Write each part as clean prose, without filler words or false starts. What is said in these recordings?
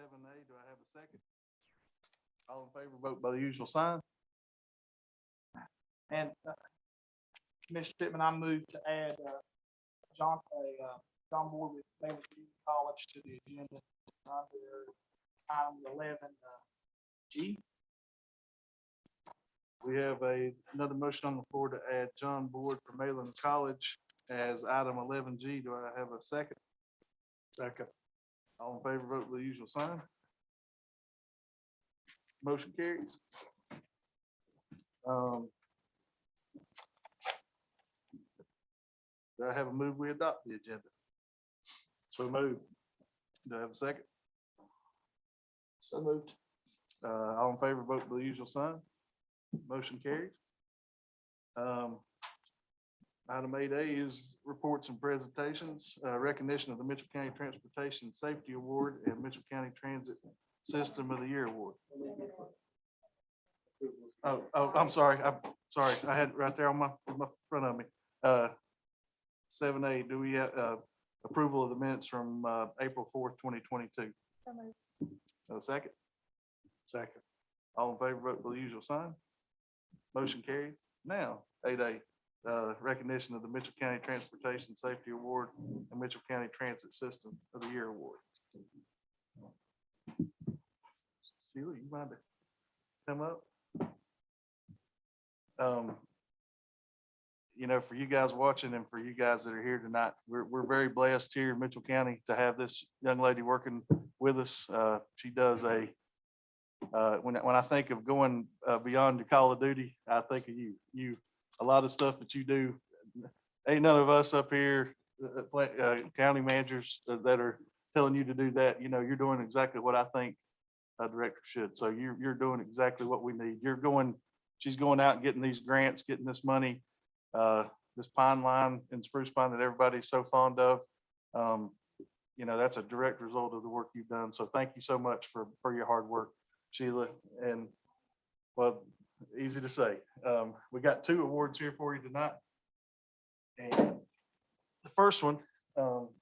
11A, do I have a second? All in favor, vote by the usual sign. And Mr. Pittman, I move to add John Board with Baylor Community College to the agenda under item 11G. We have another motion on the floor to add John Board from Mayland College as item 11G. Do I have a second? Second. All in favor, vote with the usual sign. Motion carries. Do I have a move we adopt the agenda? So moved. Do I have a second? So moved. All in favor, vote with the usual sign. Motion carries. Item 8A is reports and presentations, recognition of the Mitchell County Transportation Safety Award and Mitchell County Transit System of the Year Award. Oh, I'm sorry. I had it right there on my front of me. 7A, do we have approval of the minutes from April 4th, 2022? Second? Second. All in favor, vote for the usual sign. Motion carries. Now, 8A, recognition of the Mitchell County Transportation Safety Award and Mitchell County Transit System of the Year Award. Sheila, you mind to come up? You know, for you guys watching and for you guys that are here tonight, we're very blessed here in Mitchell County to have this young lady working with us. She does when I think of going beyond the call of duty, I think of you. A lot of stuff that you do, ain't none of us up here, county managers that are telling you to do that. You know, you're doing exactly what I think a director should. So you're doing exactly what we need. She's going out and getting these grants, getting this money, this pine line and spruce pine that everybody's so fond of. You know, that's a direct result of the work you've done. So thank you so much for your hard work, Sheila. And well, easy to say. We got 2 awards here for you tonight. And the first one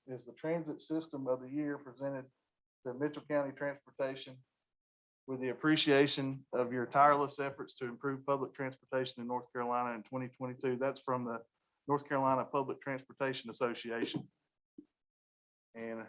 is the Transit System of the Year presented to Mitchell County Transportation with the appreciation of your tireless efforts to improve public transportation in North Carolina in 2022. That's from the North Carolina Public Transportation Association. And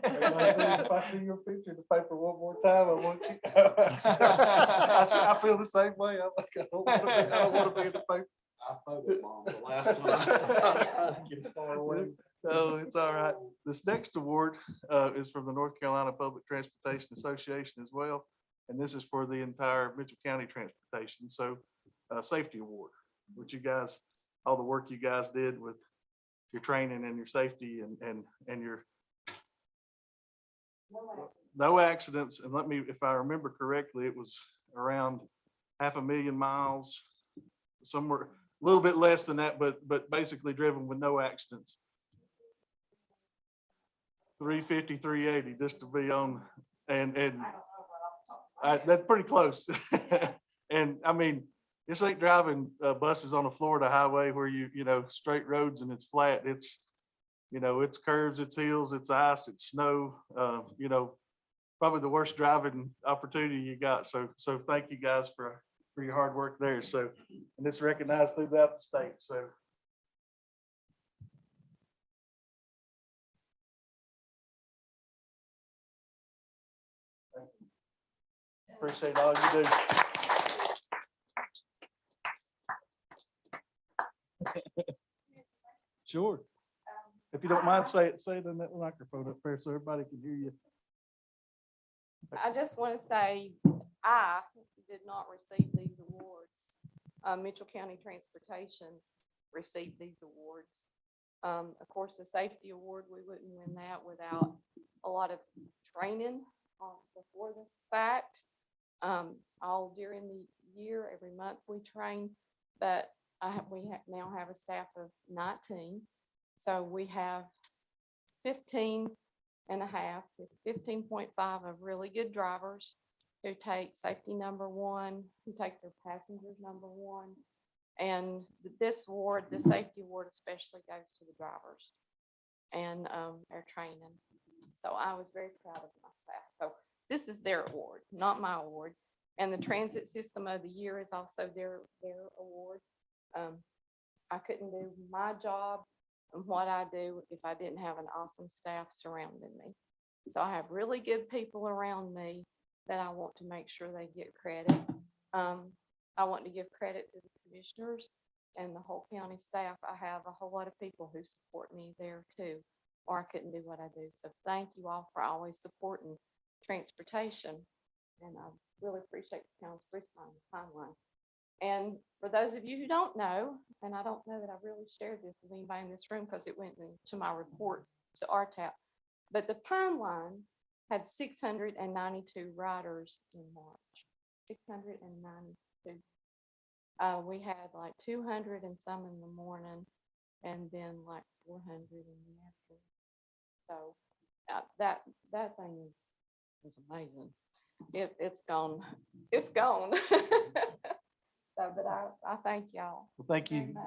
if I see your picture in the paper one more time, I want you. I feel the same way. I'm like, I don't want to be in the paper. I voted on the last one. I'm trying to get far away. No, it's all right. This next award is from the North Carolina Public Transportation Association as well. And this is for the entire Mitchell County Transportation. So safety award, which you guys, all the work you guys did with your training and your safety and your no accidents. And let me, if I remember correctly, it was around 500,000 miles, somewhere a little bit less than that, but basically driven with no accidents. 350, 380, just to be on, and that's pretty close. And I mean, this ain't driving buses on a Florida highway where you know, straight roads and it's flat. It's, you know, it's curves, it's hills, it's ice, it's snow, you know, probably the worst driving opportunity you got. So thank you guys for your hard work there. So, and it's recognized throughout the state. So. Thank you. Appreciate all you do. Sure. If you don't mind, say it in that microphone up there so everybody can hear you. I just want to say, I did not receive these awards. Mitchell County Transportation received these awards. Of course, the safety award, we wouldn't win that without a lot of training before the fact. All during the year, every month we train, but we now have a staff of 19. So we have 15 with 15.5 of really good drivers who take safety number one, who take their passengers number one. And this award, the safety award especially goes to the drivers and their training. So I was very proud of my staff. So this is their award, not my award. And the Transit System of the Year is also their award. I couldn't do my job and what I do if I didn't have an awesome staff surrounding me. So I have really good people around me that I want to make sure they get credit. I want to give credit to the commissioners and the whole county staff. I have a whole lot of people who support me there too, or I couldn't do what I do. So thank you all for always supporting transportation. And I really appreciate the town's timeline. And for those of you who don't know, and I don't know that I really shared this with anybody in this room because it went into my report to RTAP, but the Pine Line had 692 riders in March, 692. We had like 200 and some in the morning and then like 400 in the afternoon. So that thing is amazing. It's gone. It's gone. So, but I thank y'all. Well, thank very you. much.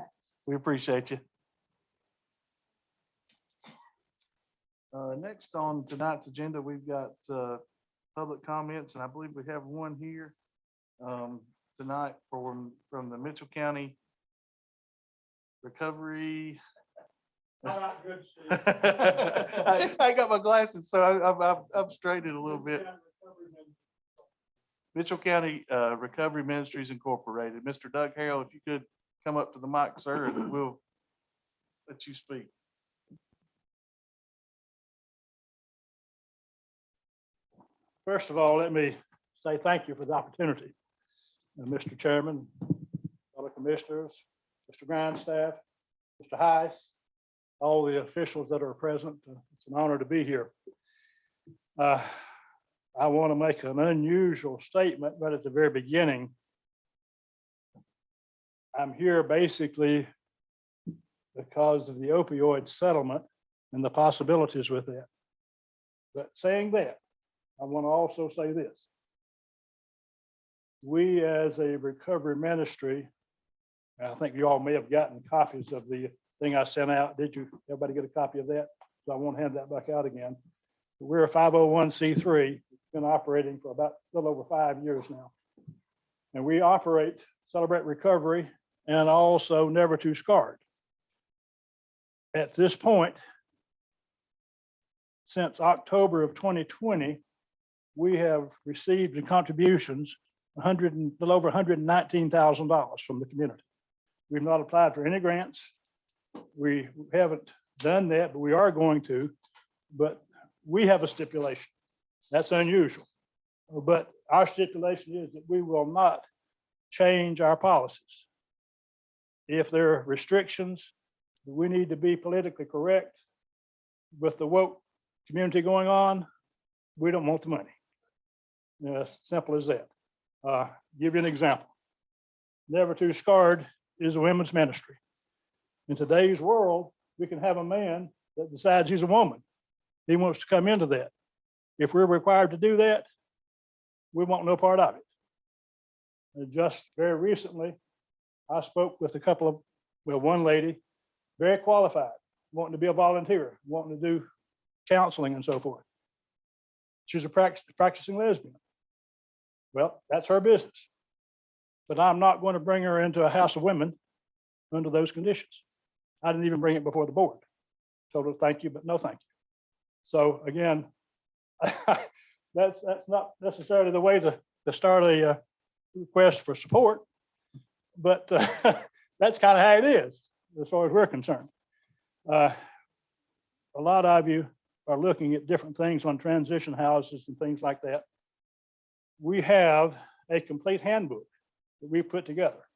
We appreciate you. Next on tonight's agenda, we've got public comments, and I believe we have one here tonight from the Mitchell County Recovery. I got my glasses, so I'm straightened a little bit. Mitchell County Recovery Ministries Incorporated. Mr. Doug Harrell, if you could come up to the mic, sir, and we'll let you speak. First of all, let me say thank you for the opportunity. Mr. Chairman, fellow commissioners, Mr. Grindstaff, Mr. Heiss, all the officials that are present. It's an honor to be here. I want to make an unusual statement right at the very beginning. I'm here basically because of the opioid settlement and the possibilities with that. But saying that, I want to also say this. We as a recovery ministry, I think you all may have gotten copies of the thing I sent out. Did you, everybody get a copy of that? So I won't hand that back out again. We're a 501c3, been operating for about a little over 5 years now. And we operate Celebrate Recovery and also Never Too Scarred. At this point, since October of 2020, we have received in contributions a little over $119,000 from the community. We've not applied for any grants. We haven't done that, but we are going to. But we have a stipulation. That's unusual. But our stipulation is that we will not change our policies. If there are restrictions, we need to be politically correct with the woke community going on. We don't want the money. As simple as that. Give you an example. Never Too Scarred is a women's ministry. In today's world, we can have a man that decides he's a woman. He wants to come into that. If we're required to do that, we want no part of it. And just very recently, I spoke with one lady, very qualified, wanting to be a volunteer, wanting to do counseling and so forth. She's a practicing lesbian. Well, that's her business. But I'm not going to bring her into a house of women under those conditions. I didn't even bring it before the board. Told her thank you, but no thank you. So again, that's not necessarily the way to start a request for support, but that's kind of how it is as far as we're concerned. A lot of you are looking at different things on transition houses and things like that. We have a complete handbook that we put together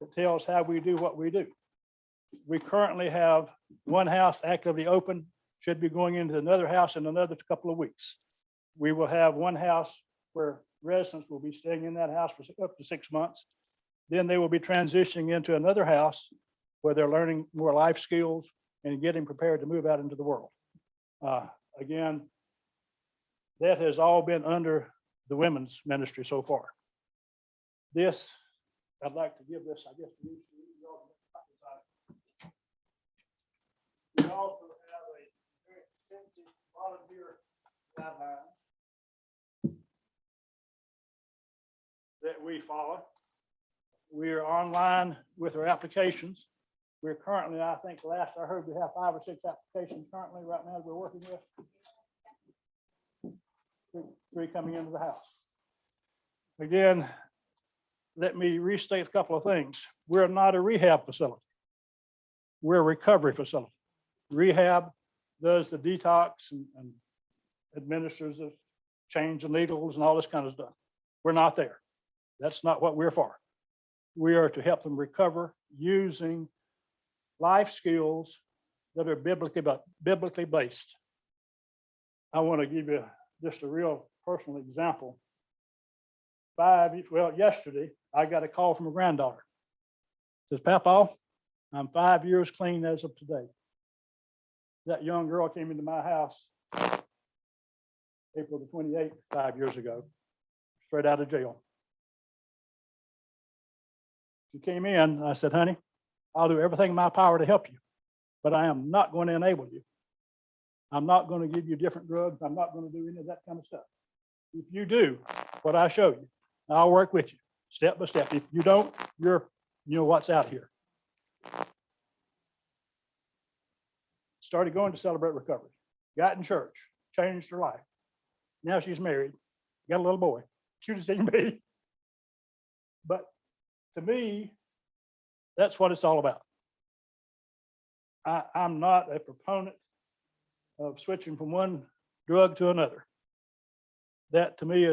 that tells how we do what we do. We currently have one house actively open, should be going into another house in another couple of weeks. We will have one house where residents will be staying in that house for up to 6 months. Then they will be transitioning into another house where they're learning more life skills and getting prepared to move out into the world. Again, That has all been under the women's ministry so far. This, I'd like to give this, I guess. to you. We also have a very extensive volunteer guideline that we follow. We are online with our applications. We're currently, I think, last I heard, we have 5 or 6 applications currently right now we're working with. 3 coming into the house. Again, let me restate a couple of things. We're not a rehab facility. We're a recovery facility. Rehab does the detox and administers the change of needles and all this kind of stuff. We're not there. That's not what we're for. We are to help them recover using life skills that are biblically based. I want to give you just a real personal example. Yesterday, I got a call from a granddaughter. Says, Papa, I'm 5 years clean as of today. That young girl came into my house April the 28th, 5 years ago, straight out of jail. She came in, I said, honey, I'll do everything in my power to help you, but I am not going to enable you. I'm not going to give you different drugs. I'm not going to do any of that kind of stuff. If you do what I show you, I'll work with you step by step. If you don't, you know what's out here. Started going to Celebrate Recovery, got in church, changed her life. Now she's married, got a little boy, cute as he can be. But to me, that's what it's all about. I'm not a proponent of switching from one drug to another. That to me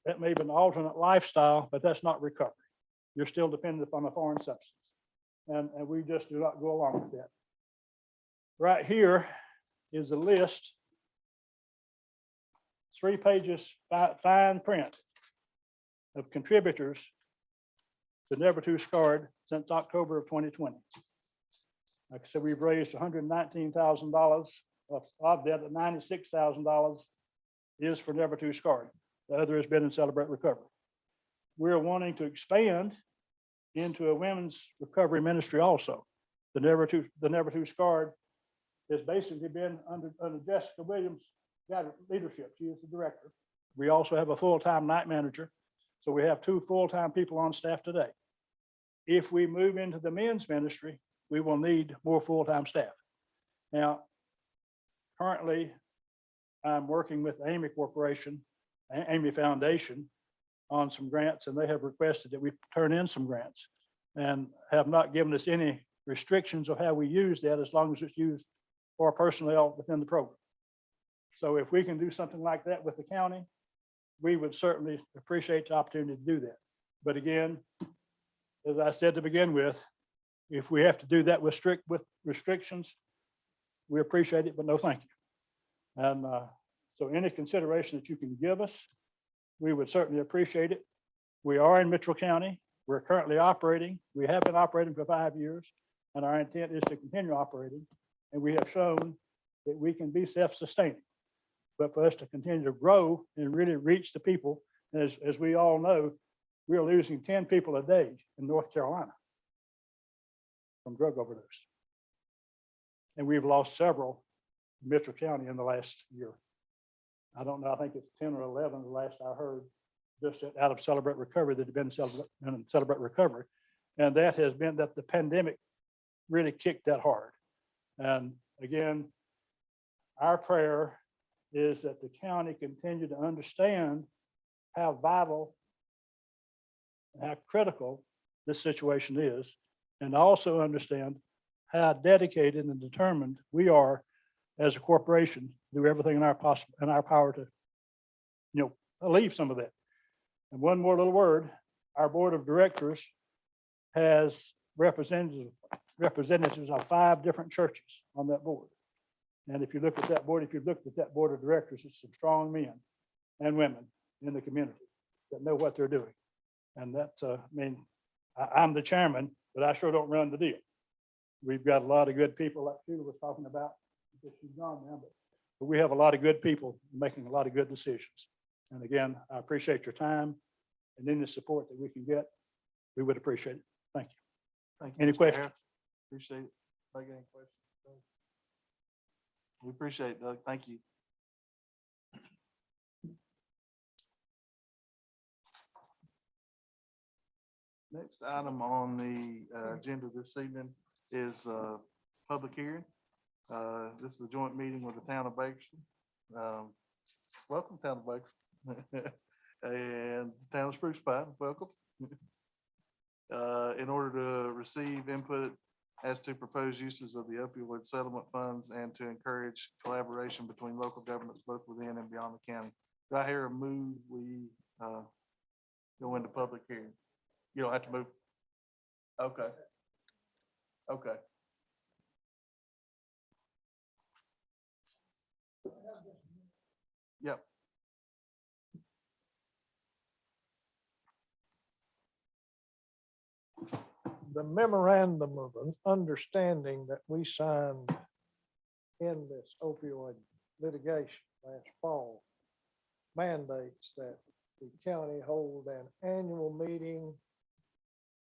that may be an alternate lifestyle, but that's not recovery. You're still dependent upon a foreign substance. And we just do not go along with that. Right here is a list, 3 pages, fine print of contributors to Never Too Scarred since October of 2020. Like I said, we've raised $119,000. Of that, $96,000 is for Never Too Scarred. The other has been in Celebrate Recovery. We're wanting to expand into a women's recovery ministry also. The Never Too Scarred has basically been under Jessica Williams' leadership. She is the director. We also have a full-time night manager. So we have 2 full-time people on staff today. If we move into the men's ministry, we will need more full-time staff. Now, currently, I'm working with Ymca Corporation, Ymca Foundation, on some grants, and they have requested that we turn in some grants and have not given us any restrictions of how we use that as long as it's used for personnel within the program. So if we can do something like that with the county, we would certainly appreciate the opportunity to do that. But again, as I said to begin with, if we have to do that with restrictions, we appreciate it, but no thank you. And so any consideration that you can give us, we would certainly appreciate it. We are in Mitchell County. We're currently operating. We have been operating for 5 years, and our intent is to continue operating. And we have shown that we can be self-sustaining. But for us to continue to grow and really reach the people, as we all know, we're losing 10 people a day in North Carolina from drug overdose. And we've lost several in Mitchell County in the last year. I don't know, I think it's 10 or 11, the last I heard, just out of Celebrate Recovery that have been in Celebrate Recovery. And that has been that the pandemic really kicked that hard. And again, our prayer is that the county continue to understand how vital and how critical this situation is, and also understand how dedicated and determined we are as a corporation to do everything in our power to, alleviate some of that. And one more little word, our board of directors has representatives of 5 different churches on that board. And if you look at that board, if you've looked at that board of directors, it's some strong men and women in the community that know what they're doing. And that's, I'm the chairman, but I sure don't run the deal. We've got a lot of good people like Sheila was talking about. She's gone now, but But we have a lot of good people making a lot of good decisions. And again, I appreciate your time and any support that we can get. We would appreciate it. Thank you. Thank Any Mr. questions? Harris. Appreciate it. Like any questions? We appreciate it, Doug. Thank you. Next item on the agenda this evening is public hearing. This is a joint meeting with the town of Bakersfield. Welcome, town of Bakersfield. And the town of Spruce Pine, welcome. In order to receive input as to proposed uses of the opioid settlement funds and to encourage collaboration between local governments both within and beyond the county. Do I hear a move? We go into public hearing. You don't have to move. Okay. Okay. Yep. The memorandum of understanding that we signed in this opioid litigation last fall mandates that the county hold an annual meeting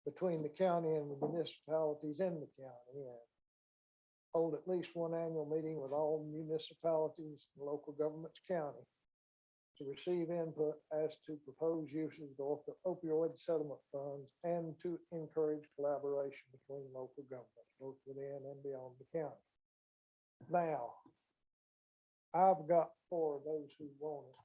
between the county and the municipalities in the county and hold at least one annual meeting with all municipalities and local governments county to receive input as to proposed uses of the opioid settlement funds and to encourage collaboration between local governments, both within and beyond the county. Now, I've got for those who want it,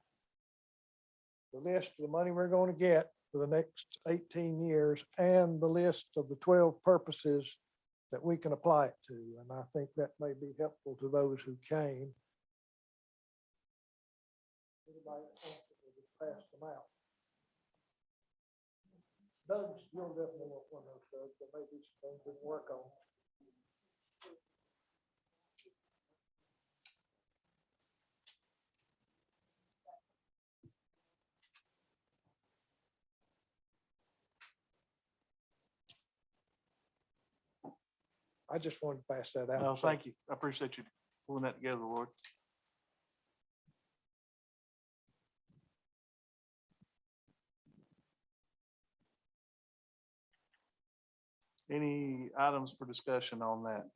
the list of the money we're going to get for the next 18 years and the list of the 12 purposes that we can apply it to. And I think that may be helpful to those who came. Anybody that wants it, we'll just pass them out. Doug, you'll definitely want one of those, Doug. There may be some things we can work on. I just wanted to pass that out. No, thank you. I appreciate you pulling that together, Lord. Any items for discussion on that?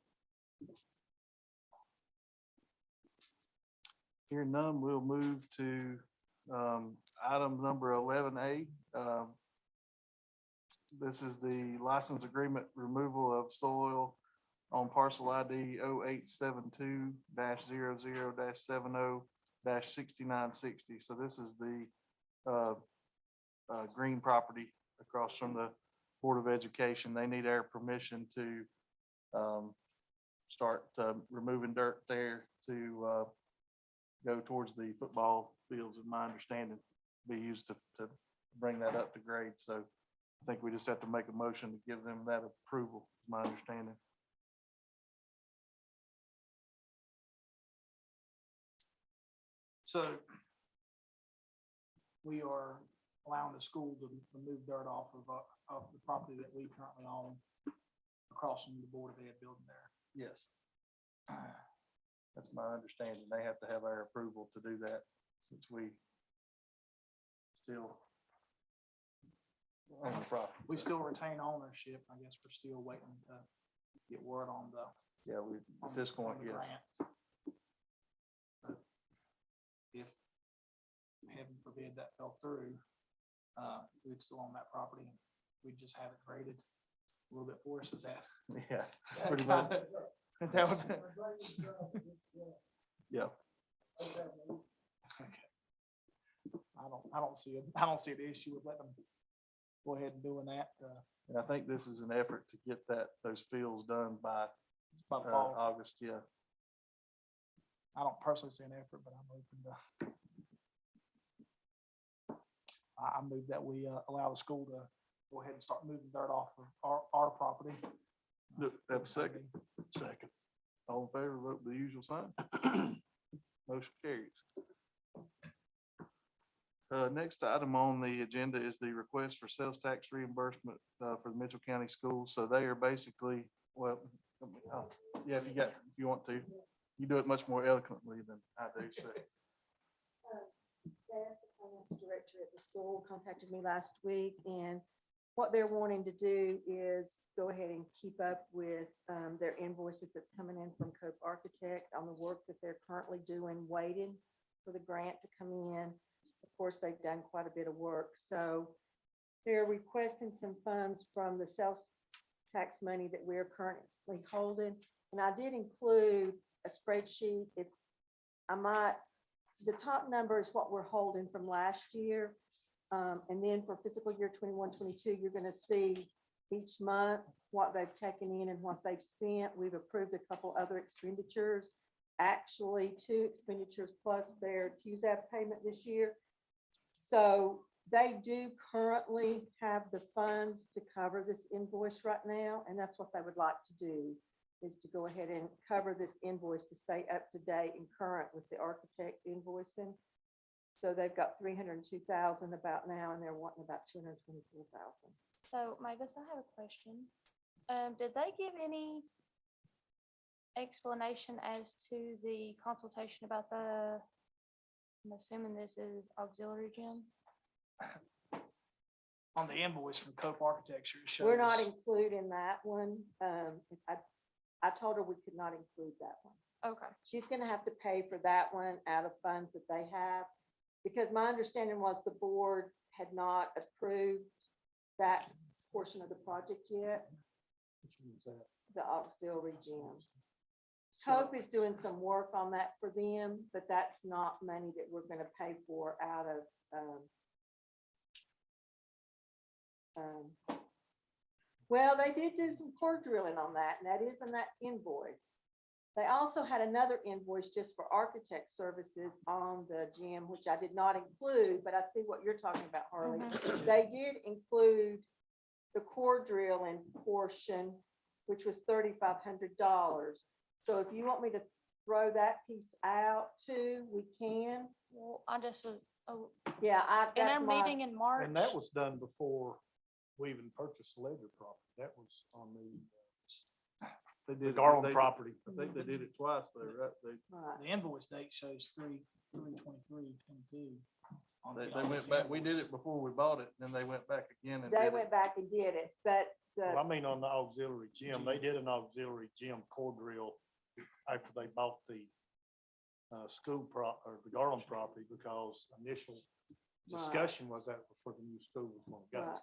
Hearing none, we'll move to item number 11A. This is the license agreement removal of soil on parcel ID 0872-00-70-6960. So this is the green property across from the Board of Education. They need our permission to start removing dirt there to go towards the football fields, in my understanding, be used to bring that up to grade. So I think we just have to make a motion to give them that approval, is my understanding. So we are allowing the school to move dirt off of the property that we currently own across from the Board of Ed building there. Yes. That's my understanding. They have to have our approval to do that since we still own the property. We still retain ownership. I guess we're still waiting to get word on the. Yeah, we, at this point, on the yes. grant. But if, heaven forbid, that fell through, we'd still own that property. We'd just have it graded a little bit for us. Is that? Yeah, is that pretty kind much. of- that would- Yeah. I don't see an issue with letting them go ahead and doing that. And I think this is an effort to get those fields done by By fall. August, yeah. I don't personally see an effort, but I'm open to. I move that we allow the school to go ahead and start moving dirt off of our property. Look, have a second. Second. All in favor, vote with the usual sign. Motion carries. Next item on the agenda is the request for sales tax reimbursement for the Mitchell County Schools. So they are basically, well, yeah, if you want to. You do it much more eloquently than I do, so. Beth, the finance director at the school, contacted me last week, and what they're wanting to do is go ahead and keep up with their invoices that's coming in from Cope Architect on the work that they're currently doing, waiting for the grant to come in. Of course, they've done quite a bit of work, so they're requesting some funds from the sales tax money that we're currently holding. And I did include a spreadsheet. The top number is what we're holding from last year. And then for fiscal year 21-22, you're gonna see each month what they've taken in and what they've spent. We've approved a couple other expenditures, actually 2 expenditures plus their QZAP payment this year. So they do currently have the funds to cover this invoice right now, and that's what they would like to do, is to go ahead and cover this invoice to stay up to date and current with the architect invoicing. So they've got 302,000 about now, and they're wanting about 224,000. So Magus, I have a question. Did they give any explanation as to the consultation about I'm assuming this is auxiliary gym? On the invoice from Cope Architecture, it shows. We're not including that one. I told her we could not include that one. Okay, She's gonna have to pay for that one out of funds that they have. Because my understanding was the board had not approved that portion of the project yet, the auxiliary gym. Cope is doing some work on that for them, but that's not money that we're gonna pay for out of, well, they did do some core drilling on that, and that is in that invoice. They also had another invoice just for architect services on the gym, which I did not include, but I see what you're talking about, Harley. They did include the core drilling portion, which was $3,500. So if you want me to throw that piece out too, we can. well, I just was, Yeah, in our that's my, meeting in March. And that was done before we even purchased the ledger property. That was on They the did, Garland property. I think they did it twice though, right? right. The invoice date shows 3/23/22. They went back, we did it before we bought it, then they went back again and They did it. went back and did it, but Well, I the, mean, on the auxiliary gym, they did an auxiliary gym core drill after they bought the or the Garland property, because initial Right. discussion was that before the new school was going to go. right.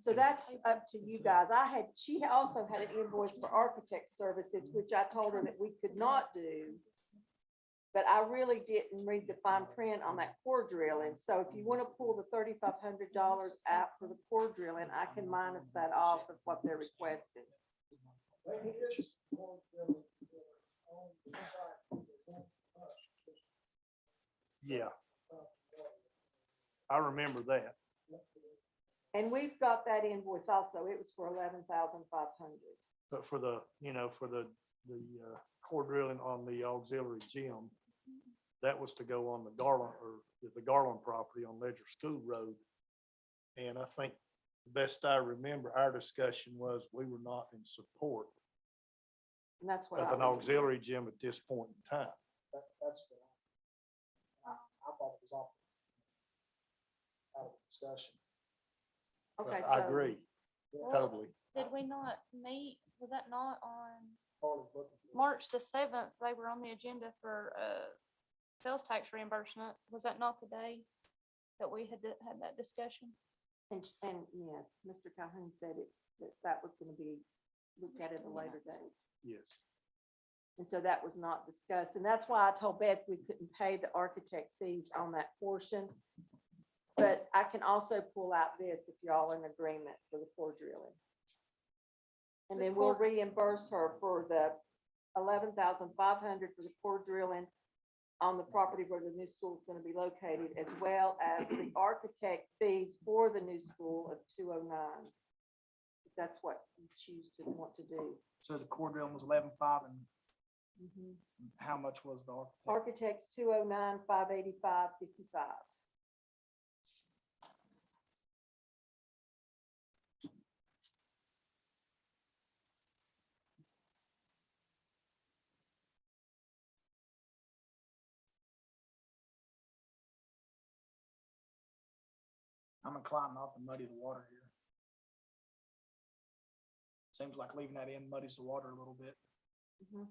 So that's up to you guys. She also had an invoice for architect services, which I told her that we could not do. But I really didn't read the fine print on that core drilling. So if you want to pull the $3,500 out for the core drilling, I can minus that off of what they're requesting. Yeah. I remember that. And we've got that invoice also. It was for 11,500. But for the, for the core drilling on the auxiliary gym, that was to go on the Garland property on Ledger School Road. And I think the best I remember, our discussion was we were not in support And that's what of I an was. auxiliary gym at this point in time. That's what I thought it was off. Out of discussion. But Okay, I so agree, Well, totally. Did we not meet, was that not on Harley's looking for it. March the 7th? They were on the agenda for sales tax reimbursement. Was that not the day that we had that discussion? And yes, Mr. Calhoun said that was going to be looked at a later date. Yes. And so that was not discussed. And that's why I told Beth we couldn't pay the architect fees on that portion. But I can also pull out this if you're all in agreement for the core drilling. And then we'll reimburse her for the 11,500 for the core drilling on the property where the new school is going to be located, as well as the architect fees for the new school of 209. If that's what you choose to want to do. So the core drilling was 11.5, and Mhm. how much was the architect? Architects 209, 585, 55. I'm inclined not to muddy the water here. Seems like leaving that in muddies the water a little bit. Mhm.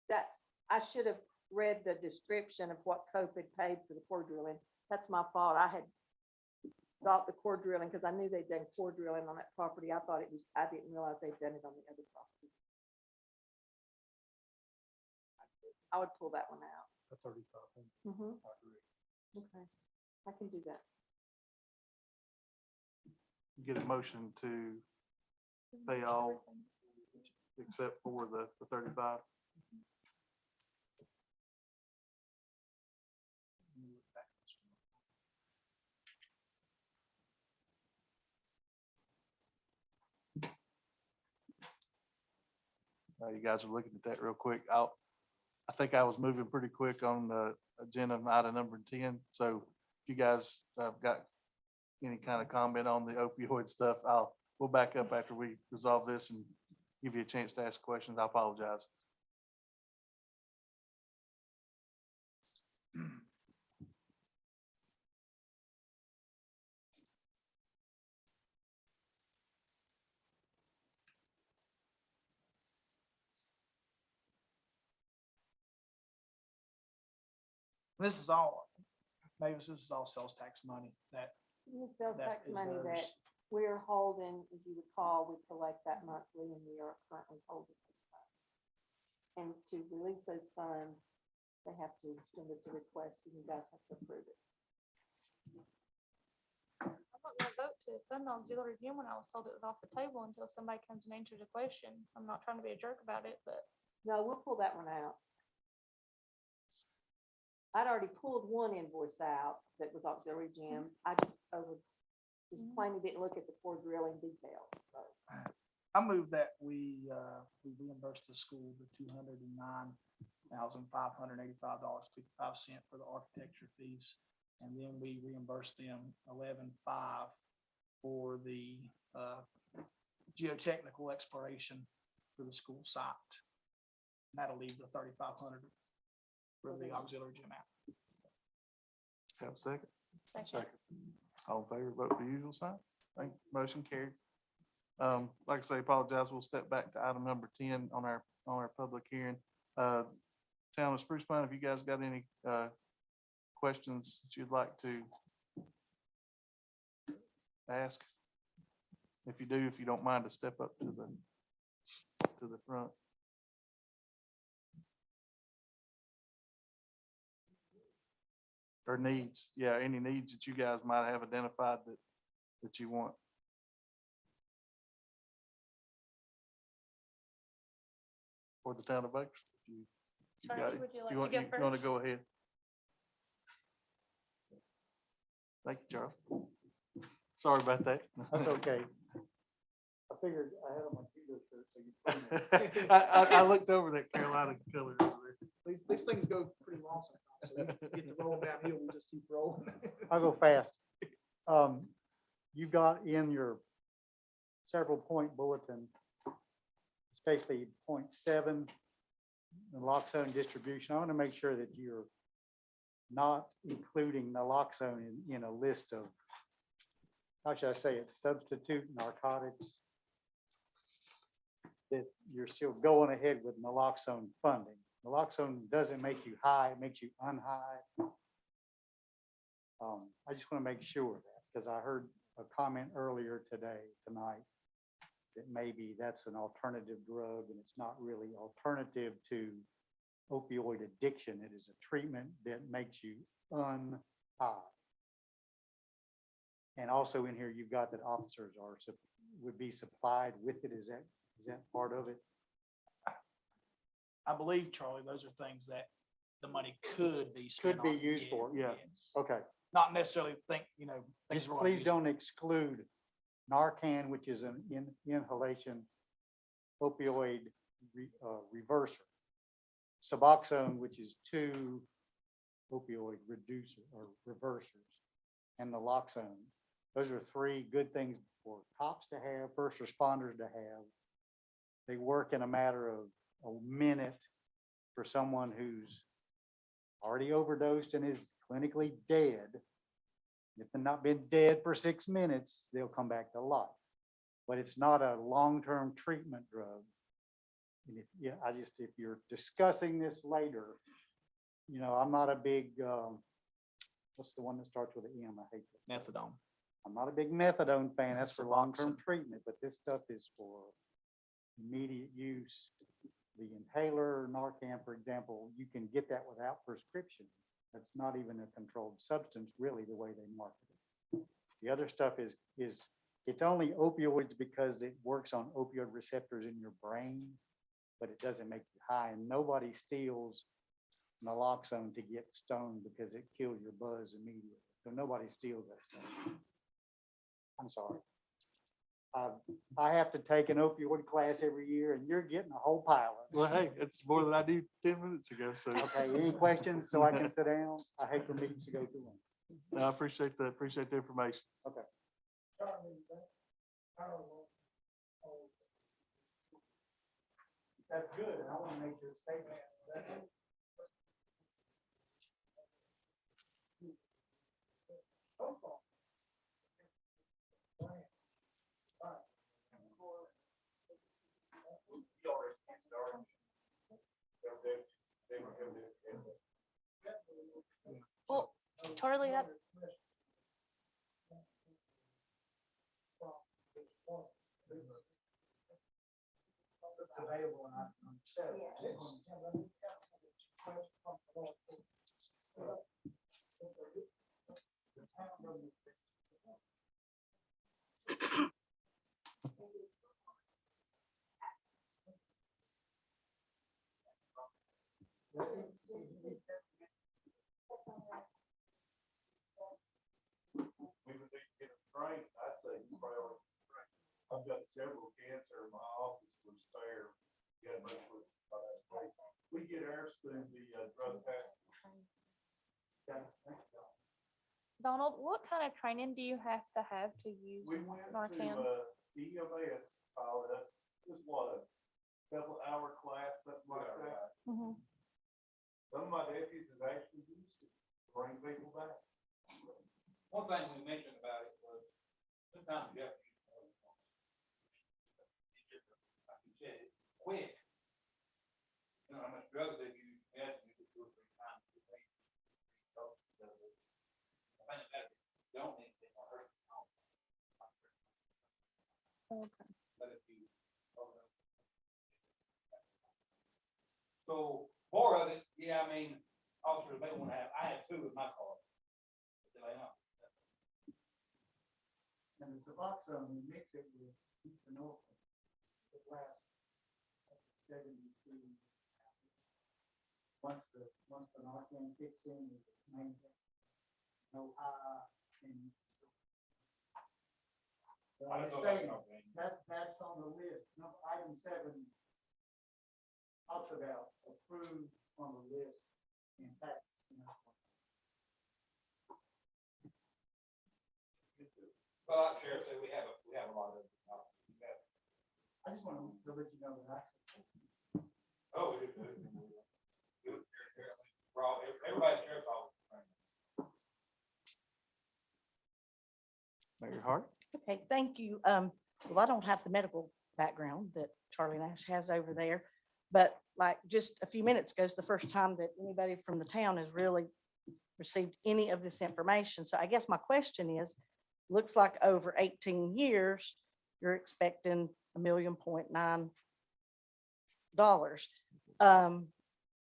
That's, I should have read the description of what Cope had paid for the core drilling. That's my fault. I had thought the core drilling, because I knew they'd done core drilling on that property. I thought it was, I didn't realize they'd done it on the other property. I would pull that one out. The 35. Mhm. Okay, I can do that. Get a motion to pay all except for the 35. You guys are looking at that real quick. I think I was moving pretty quick on the agenda item number 10. So if you guys have got any kind of comment on the opioid stuff, we'll back up after we resolve this and give you a chance to ask questions. I apologize. This is all, Mavis, this is all sales tax money that, The sales that tax is money that theirs. we're holding, as you recall, we collect that monthly and we are currently holding those funds. And to release those funds, they have to send us a request and you guys have to approve it. I'm not gonna vote to fund the auxiliary gym when I was told it was off the table until somebody comes and answers a question. I'm not trying to be a jerk about it, but No, we'll pull that one out. I'd already pulled one invoice out that was auxiliary gym. I just plainly didn't look at the core drilling details, so. I move that we reimburse the school the $209,585.55 for the architecture fees. And then we reimburse them $11,500 for the geotechnical exploration for the school site. And that'll leave the $3,500 for the auxiliary gym out. Have a second? second. All in favor, vote the usual sign. Thank you. Motion carried. Like I say, apologize. We'll step back to item number 10 on our public hearing. Town of Spruce Pine, if you guys got any questions that you'd like to ask? If you do, if you don't mind to step up to the front. Or needs, yeah, any needs that you guys might have identified that you want. For the town of Bakersfield. If you got Charlie, it. would you like You to want, go you want to first? go ahead? Thank you, Charles. Sorry about that. That's okay. I figured I had on my judo shirt, so you. I looked over that Carolina color over there. These things go pretty long sometimes, so we get to roll downhill, we just keep rolling. I'll go fast. You got in your several point bulletin, especially point 7, naloxone distribution. I want to make sure that you're not including naloxone in a list of, how should I say it, substitute narcotics. That you're still going ahead with naloxone funding. Naloxone doesn't make you high, it makes you unhigh. I just want to make sure of that, because I heard a comment earlier tonight, that maybe that's an alternative drug and it's not really alternative to opioid addiction. It is a treatment that makes you unhigh. And also in here, you've got that officers would be supplied with it. Is that part of it? I believe, Charlie, those are things that the money could be spent Could be on. used for, yeah. Yes. Okay. Not necessarily think, things Just we're gonna please use. don't exclude Narcan, which is an inhalation opioid reverser. Suboxone, which is 2 opioid reducer or reversers, and naloxone. Those are 3 good things for cops to have, first responders to have. They work in a matter of a minute for someone who's already overdosed and is clinically dead. If they've not been dead for 6 minutes, they'll come back to life. But it's not a long-term treatment drug. And if, yeah, if you're discussing this later, you know, I'm not a big, what's the one that starts with an M? I hate that. Methadone. I'm not a big methadone fan. That's for long-term Suboxone. treatment, but this stuff is for immediate use. The inhaler, Narcan, for example, you can get that without prescription. That's not even a controlled substance, really, the way they market it. The other stuff is it's only opioids because it works on opioid receptors in your brain, but it doesn't make you high. And nobody steals naloxone to get stoned because it kills your buzz immediately. So nobody steals that stuff. I'm sorry. I have to take an opioid class every year, and you're getting a whole pile of Well, hey, it's more than I did 10 minutes ago, so. it. Okay, any questions so I can sit down? I hate for meetings to go too long. No, I appreciate that. Appreciate the information. That's good, and I want to make your statement. Well, Charlie, We would need to get a train, I'd say it's priority. I've got several cancer in my office was spare. Got much with, we get ours through the drug test. Donald, what kind of training do you have to use We went to Narcan? EMS, that's just what, a couple hour class, something like that. Mhm. Some of my deputies have actually used it, to bring people back. One thing we mentioned about it was sometimes you have to. Like you said, it's quick. You know how much drugs they use, you have to use it 2 or 3 times. I think that don't need to hurt. Okay. But if you. So more of it, yeah, I mean, officers may want to have, I have 2 with my car. But they don't. And the Suboxone, we mix it with buprenorphine. It lasts 72. Once the Narcan kicks in, it's maintain no high and. I They don't know say about Narcan. that's on the list. Number item 7 talks about approved on the list in fact. Well, like Sheriff said, we have a lot of. I just want to let you know that Oh, we do. We're all, everybody's sheriff's office. Mayor Hart? Okay, thank you. Well, I don't have the medical background that Charlie Nash has over there, but like just a few minutes ago is the first time that anybody from the town has really received any of this information. So I guess my question is, looks like over 18 years, you're expecting $1.9 million.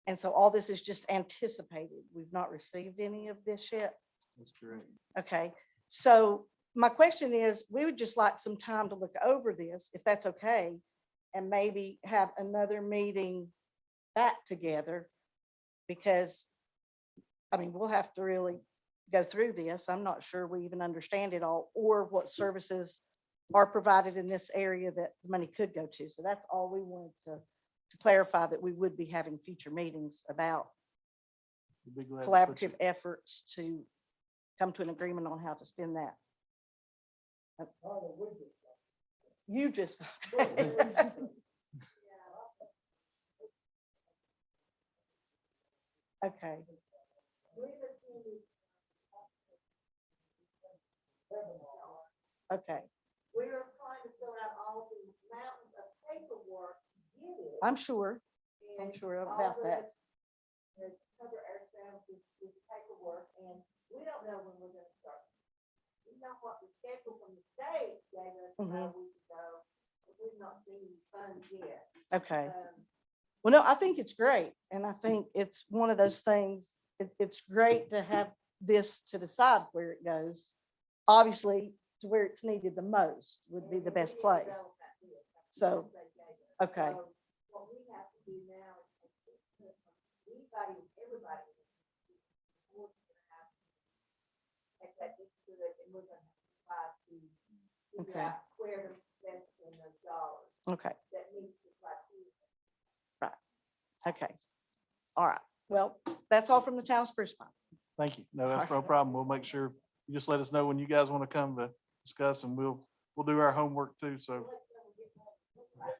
And so all this is just anticipated. We've not received any of this yet. That's correct. Okay, so my question is, we would just like some time to look over this, if that's okay, and maybe have another meeting back together. Because, I mean, we'll have to really go through this. I'm not sure we even understand it all, or what services are provided in this area that the money could go to. So that's all we wanted to clarify, that we would be having future meetings about We'd be glad to put collaborative efforts to come to an agreement on how to spend that. You just. Okay. Okay, We were trying to fill out all these mountains of paperwork to get it. I'm sure. I'm and sure all about that. To cover ourselves with paperwork, and we don't know when we're gonna start. We know what the schedule from the state gave us about a week ago, but we've not seen any funds yet. Okay. Um, Well, no, I think it's great. And I think it's one of those things, it's great to have this to decide where it goes. Obviously, to where it's needed the most would be the best place. So, okay. So what we have to do now is anybody, everybody. We're gonna have to take that into it, and we're gonna have to try to figure Okay. out where to spend those dollars Okay, that meets the criteria. okay. All right. Well, that's all from the town of Spruce Pine. Thank you. No, that's no problem. We'll make sure, you just let us know when you guys want to come to discuss, and we'll do our homework too, so.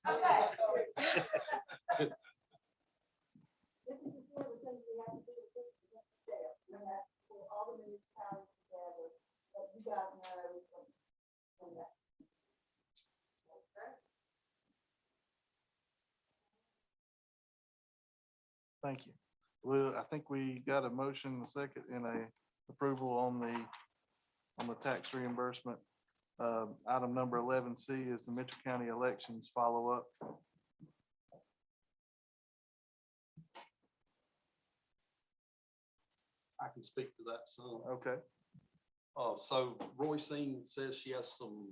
Okay. This is just one of the things we have to do to fix the next step. We have to pull all the municipalities together, let you guys know. from that. Okay. Thank you. Well, I think we got a motion, a second, and a approval on the tax reimbursement. Item number 11C is the Mitchell County elections follow-up. I can speak to that some. Okay, So Roycine says she has some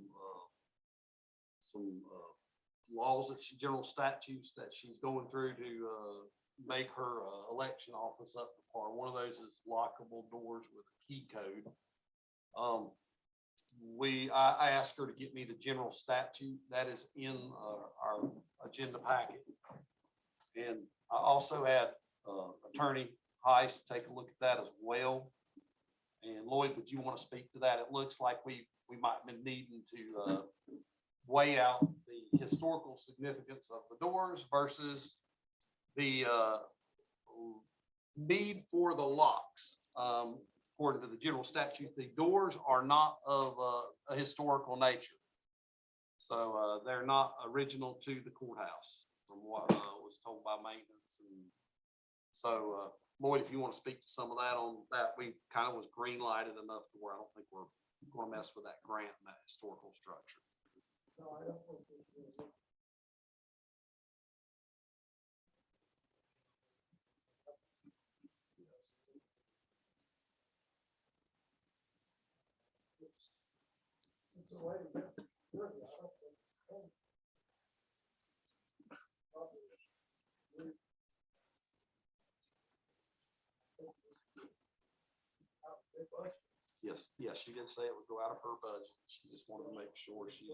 laws that she, general statutes that she's going through to, make her, election office up to par. One of those is lockable doors with a key code. I asked her to get me the general statute that is in, our agenda packet. And I also had, Attorney Heiss take a look at that as well. And Lloyd, would you want to speak to that? It looks like we might have been needing to weigh out the historical significance of the doors versus the need for the locks. According to the general statute, the doors are not of a historical nature. So they're not original to the courthouse, from what was told by maintenance. And so Lloyd, if you want to speak to some of that on that, we kind of was green lighted enough to where I don't think we're going to mess with that grant and that historical structure. Yes, she did say it would go out of her budget. She just wanted to make sure she's.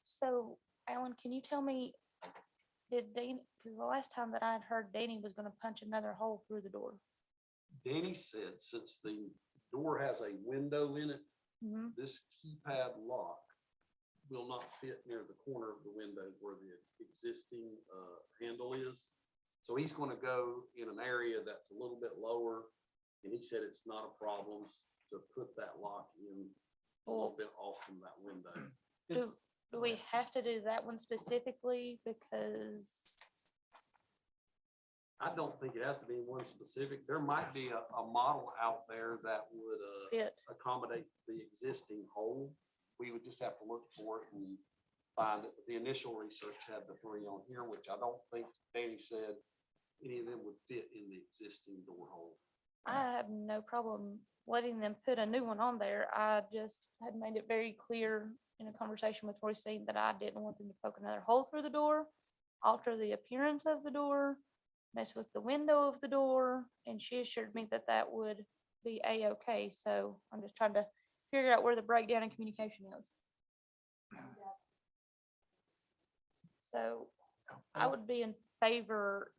So, Alan, can you tell me, did Danny, because the last time that I had heard Danny was gonna punch another hole through the door. Danny said since the door has a window in it, Mhm. this keypad lock will not fit near the corner of the window where the existing handle is. So he's going to go in an area that's a little bit lower, and he said it's not a problem to put that lock in a little bit off from that window. Do we have to do that one specifically? Because, I don't think it has to be one specific. There might be a model out there that would Fit. accommodate the existing hole. We would just have to look for it and find it. The initial research had the 3 on here, which I don't think Danny said any of them would fit in the existing door hole. I have no problem letting them put a new one on there. I just had made it very clear in a conversation with Royce that I didn't want them to poke another hole through the door, alter the appearance of the door, mess with the window of the door, and she assured me that that would be a-okay. So I'm just trying to figure out where the breakdown in communication is. So I would be in favor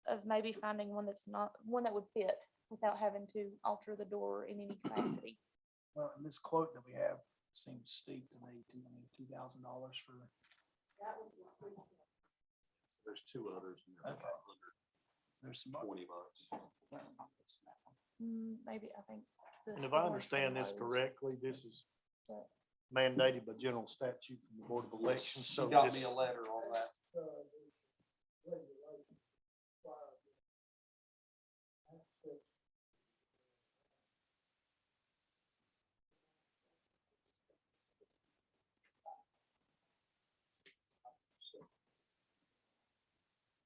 of maybe finding one that's not, one that would fit without having to alter the door in any capacity. Well, and this quote that we have seems steep to me, $2,000 for. there's two others. And they're about There's some. $120. Maybe, I think. And this if I one understand this shows correctly, this is that- mandated by general statute from the Board of Elections, She so got this. me a letter on that.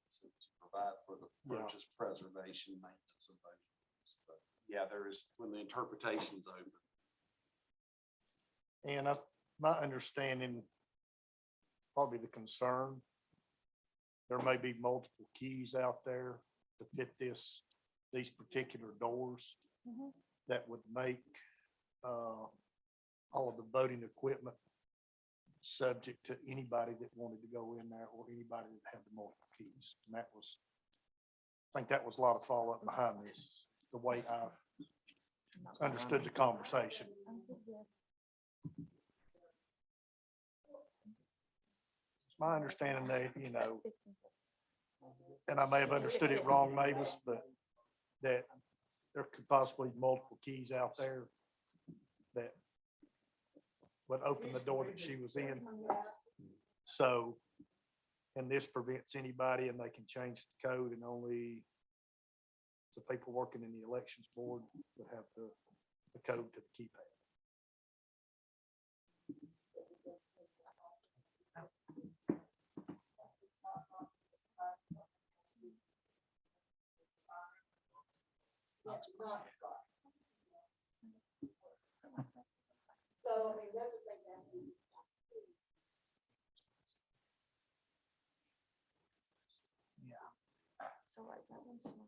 Says to provide for the Yeah. purchase, preservation, maintenance of those. units. But yeah, there is, when the interpretation's open. And my understanding, probably the concern, there may be multiple keys out there to fit these particular doors Mhm. that would make all of the voting equipment subject to anybody that wanted to go in there or anybody that had the multiple keys. And that was, I think that was a lot of follow-up behind this, the way I understood the conversation. It's my understanding that, and I may have understood it wrong, Mavis, but that there could possibly be multiple keys out there that would open the door that she was in. So, and this prevents anybody, and they can change the code, and only the people working in the elections board would have the code to the keypad. So, I mean, those are things that we. So like that one's not.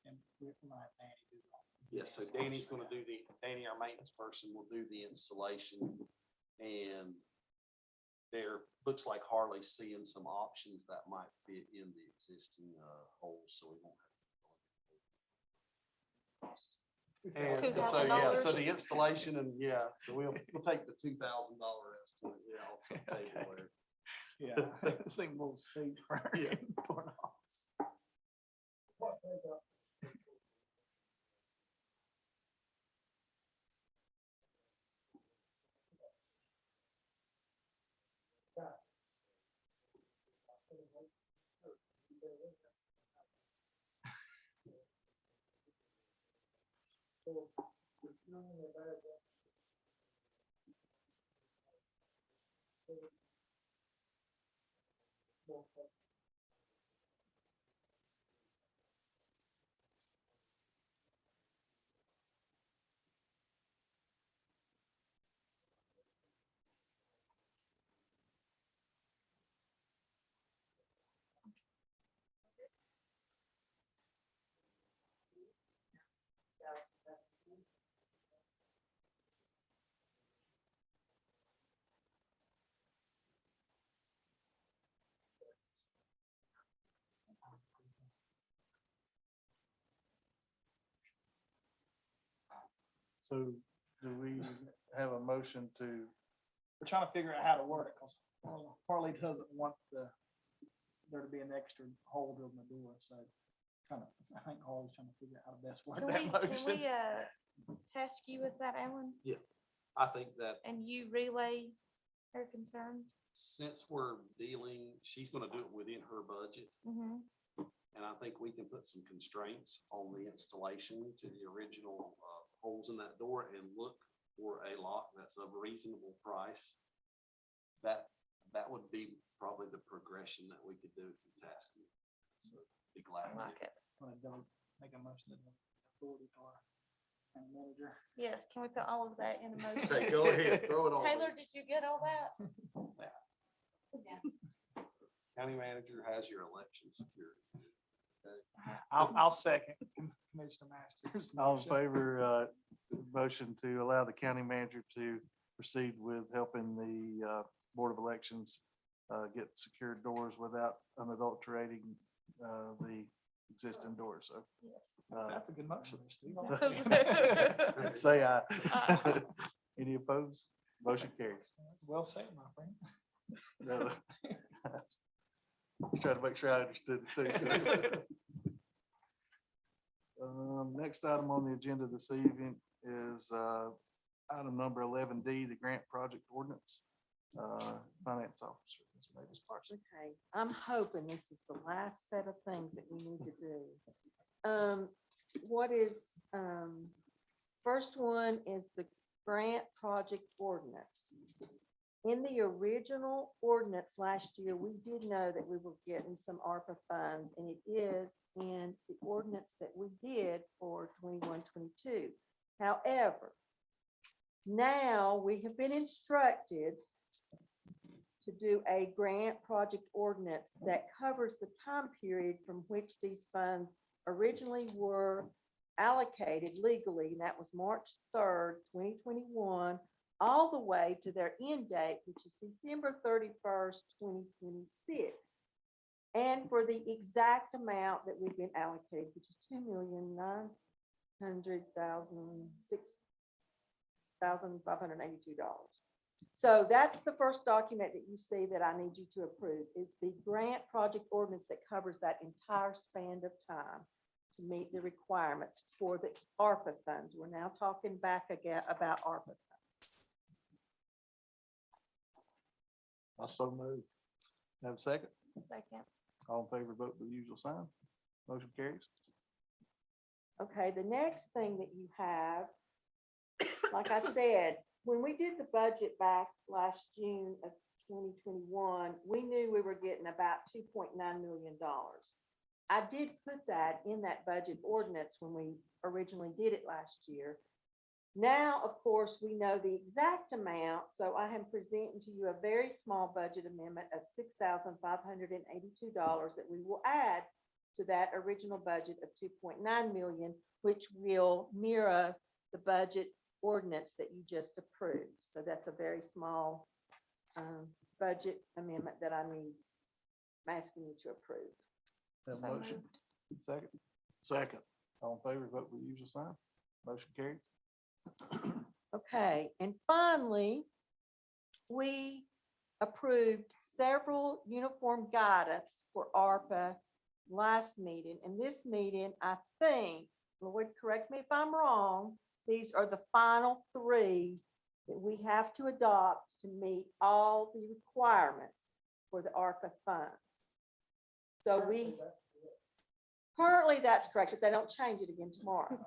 And we're gonna have Danny do that. Yeah, so Danny's gonna do Danny, our maintenance person, will do the installation. And there, looks like Harley's seeing some options that might fit in the existing holes, so we won't have. And so, yeah, so the installation and, yeah, so we'll take the $2,000 estimate, yeah, off the table there. Yeah, this thing will steep for Yeah. doorknobs. So do we have a motion to, We're trying to figure out how to word it, because Harley doesn't want there to be an extra hole drilled in the door, so kind of, I think Harley's trying to figure out how to best word Can that we, motion. task you with that, Alan, I think that and you relay her concerns? since we're dealing, she's gonna do it within her budget. Mm-hmm. And I think we can put some constraints on the installation to the original holes in that door and look for a lock that's of reasonable price. That would be probably the progression that we could do if you task me. So be glad. I to. like it. I'm gonna go make a motion to the authority to our town manager. Yes, can we put all of that in a motion? Okay, go ahead, throw it on. Taylor, did you get all that? County manager has your election security. I'll second Commissioner Masters. all in motion. favor, motion to allow the county manager to proceed with helping the Board of Elections get secured doors without unadulterating the existing doors. So Yes. That's a good motion, Steve. say aye. Aye. Any opposed? Motion carries. Well said, my friend. No. Just trying to make sure I understood it too. Next item on the agenda this evening is item number 11D, the grant project ordinance. Finance officer, Ms. Mavis Parsons. Okay, I'm hoping this is the last set of things that we need to do. What is, first one is the grant project ordinance. In the original ordinance last year, we did know that we were getting some ARPA funds, and it is in the ordinance that we did for 21-22. However, now we have been instructed to do a grant project ordinance that covers the time period from which these funds originally were allocated legally, and that was March 3rd, 2021, all the way to their end date, which is December 31st, 2026. And for the exact amount that we've been allocated, which is $2,900,682. So that's the first document that you see that I need you to approve, is the grant project ordinance that covers that entire span of time to meet the requirements for the ARPA funds. We're now talking back again about ARPA funds. Also move. Have a second? Second. All in favor, vote with the usual sign. Motion carries. Okay, the next thing that you have, like I said, when we did the budget back last June of 2021, we knew we were getting about $2.9 million. I did put that in that budget ordinance when we originally did it last year. Now, of course, we know the exact amount, so I am presenting to you a very small budget amendment of $6,582 that we will add to that original budget of 2.9 million, which will mirror the budget ordinance that you just approved. So that's a very small budget amendment that I'm asking you to approve. Have a So motion. Second. Second. All in favor, vote with the usual sign. Motion carries. Okay, and finally, we approved several uniform guidance for ARPA last meeting. And this meeting, I think, Lloyd, correct me if I'm wrong, these are the final three that we have to adopt to meet all the requirements for the ARPA funds. So currently that's correct, if they don't change it again tomorrow.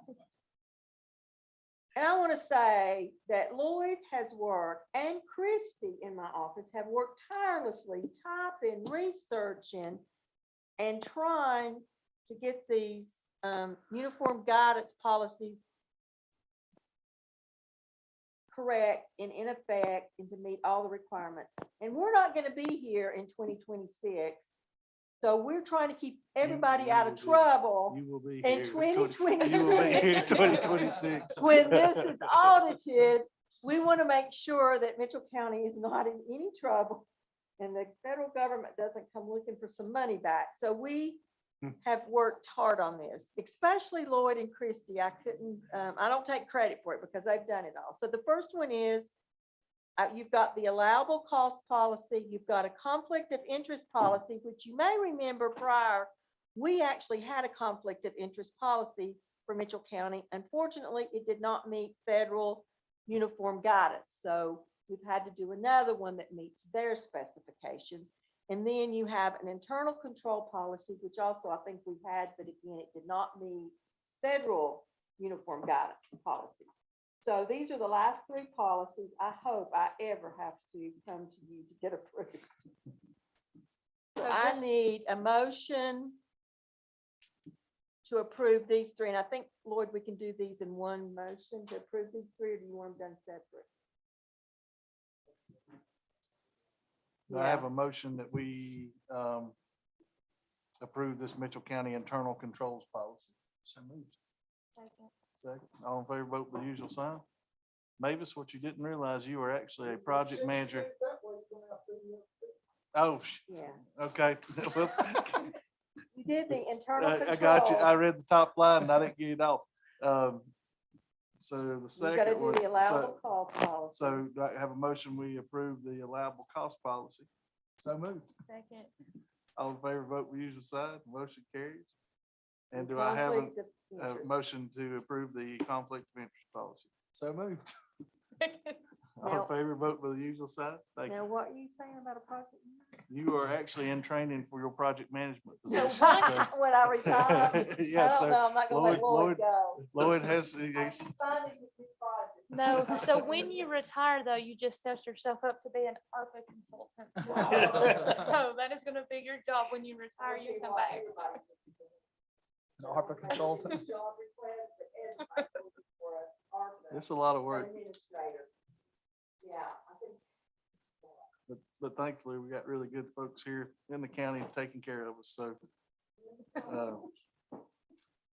And I want to say that Lloyd has worked, and Christy in my office have worked tirelessly, typing, researching, and trying to get these uniform guidance policies correct and in effect and to meet all the requirements. And we're not going to be here in 2026. So we're trying to keep everybody You out will of be- trouble You will be in here. 2026. You will be here in 2026. When this is audited, we want to make sure that Mitchell County is not in any trouble and the federal government doesn't come looking for some money back. So we have worked hard on this, especially Lloyd and Christy. I couldn't, I don't take credit for it because they've done it all. So the first one is you've got the allowable cost policy. You've got a conflict of interest policy, which you may remember prior, we actually had a conflict of interest policy for Mitchell County. Unfortunately, it did not meet federal uniform guidance. So we've had to do another one that meets their specifications. And then you have an internal control policy, which also I think we had, but again, it did not meet federal uniform guidance policies. So these are the last three policies I hope I ever have to come to you to get approved. So I need a motion to approve these three. And I think, Lloyd, we can do these in one motion to approve these three, or do you want them done separate? I have a motion that we approve this Mitchell County internal controls policy. So moved. Second. Second. All in favor, vote with the usual sign. Mavis, what you didn't realize, you were actually a project manager. Oh, Yeah, okay. Well, you did the internal control. I got you. I read the top line and I didn't get it off. So the You gotta second do was, the allowable cost policy. so do I have a motion, we approve the allowable cost policy. So moved. Second. All in favor, vote with usual sign. Motion carries. And do I have Conflict of a interest. motion to approve the conflict of interest policy? So moved. All Now- in favor, vote with the usual sign. Thank Now, you. what are you saying about a project? You are actually in training for your project management So position. when- When I retire? I Yeah, don't so know, I'm not gonna let Lloyd- Lloyd go. Lloyd has, I'm he's, funding with this project. No, so when you retire, though, you just set yourself up to be an ARPA consultant. So that is gonna be your job when you retire, you come back. An ARPA consultant. Job request for everybody for a ARPA it's a lot of work, administrator. Yeah, I think. but thankfully we got really good folks here in the county taking care of us, so.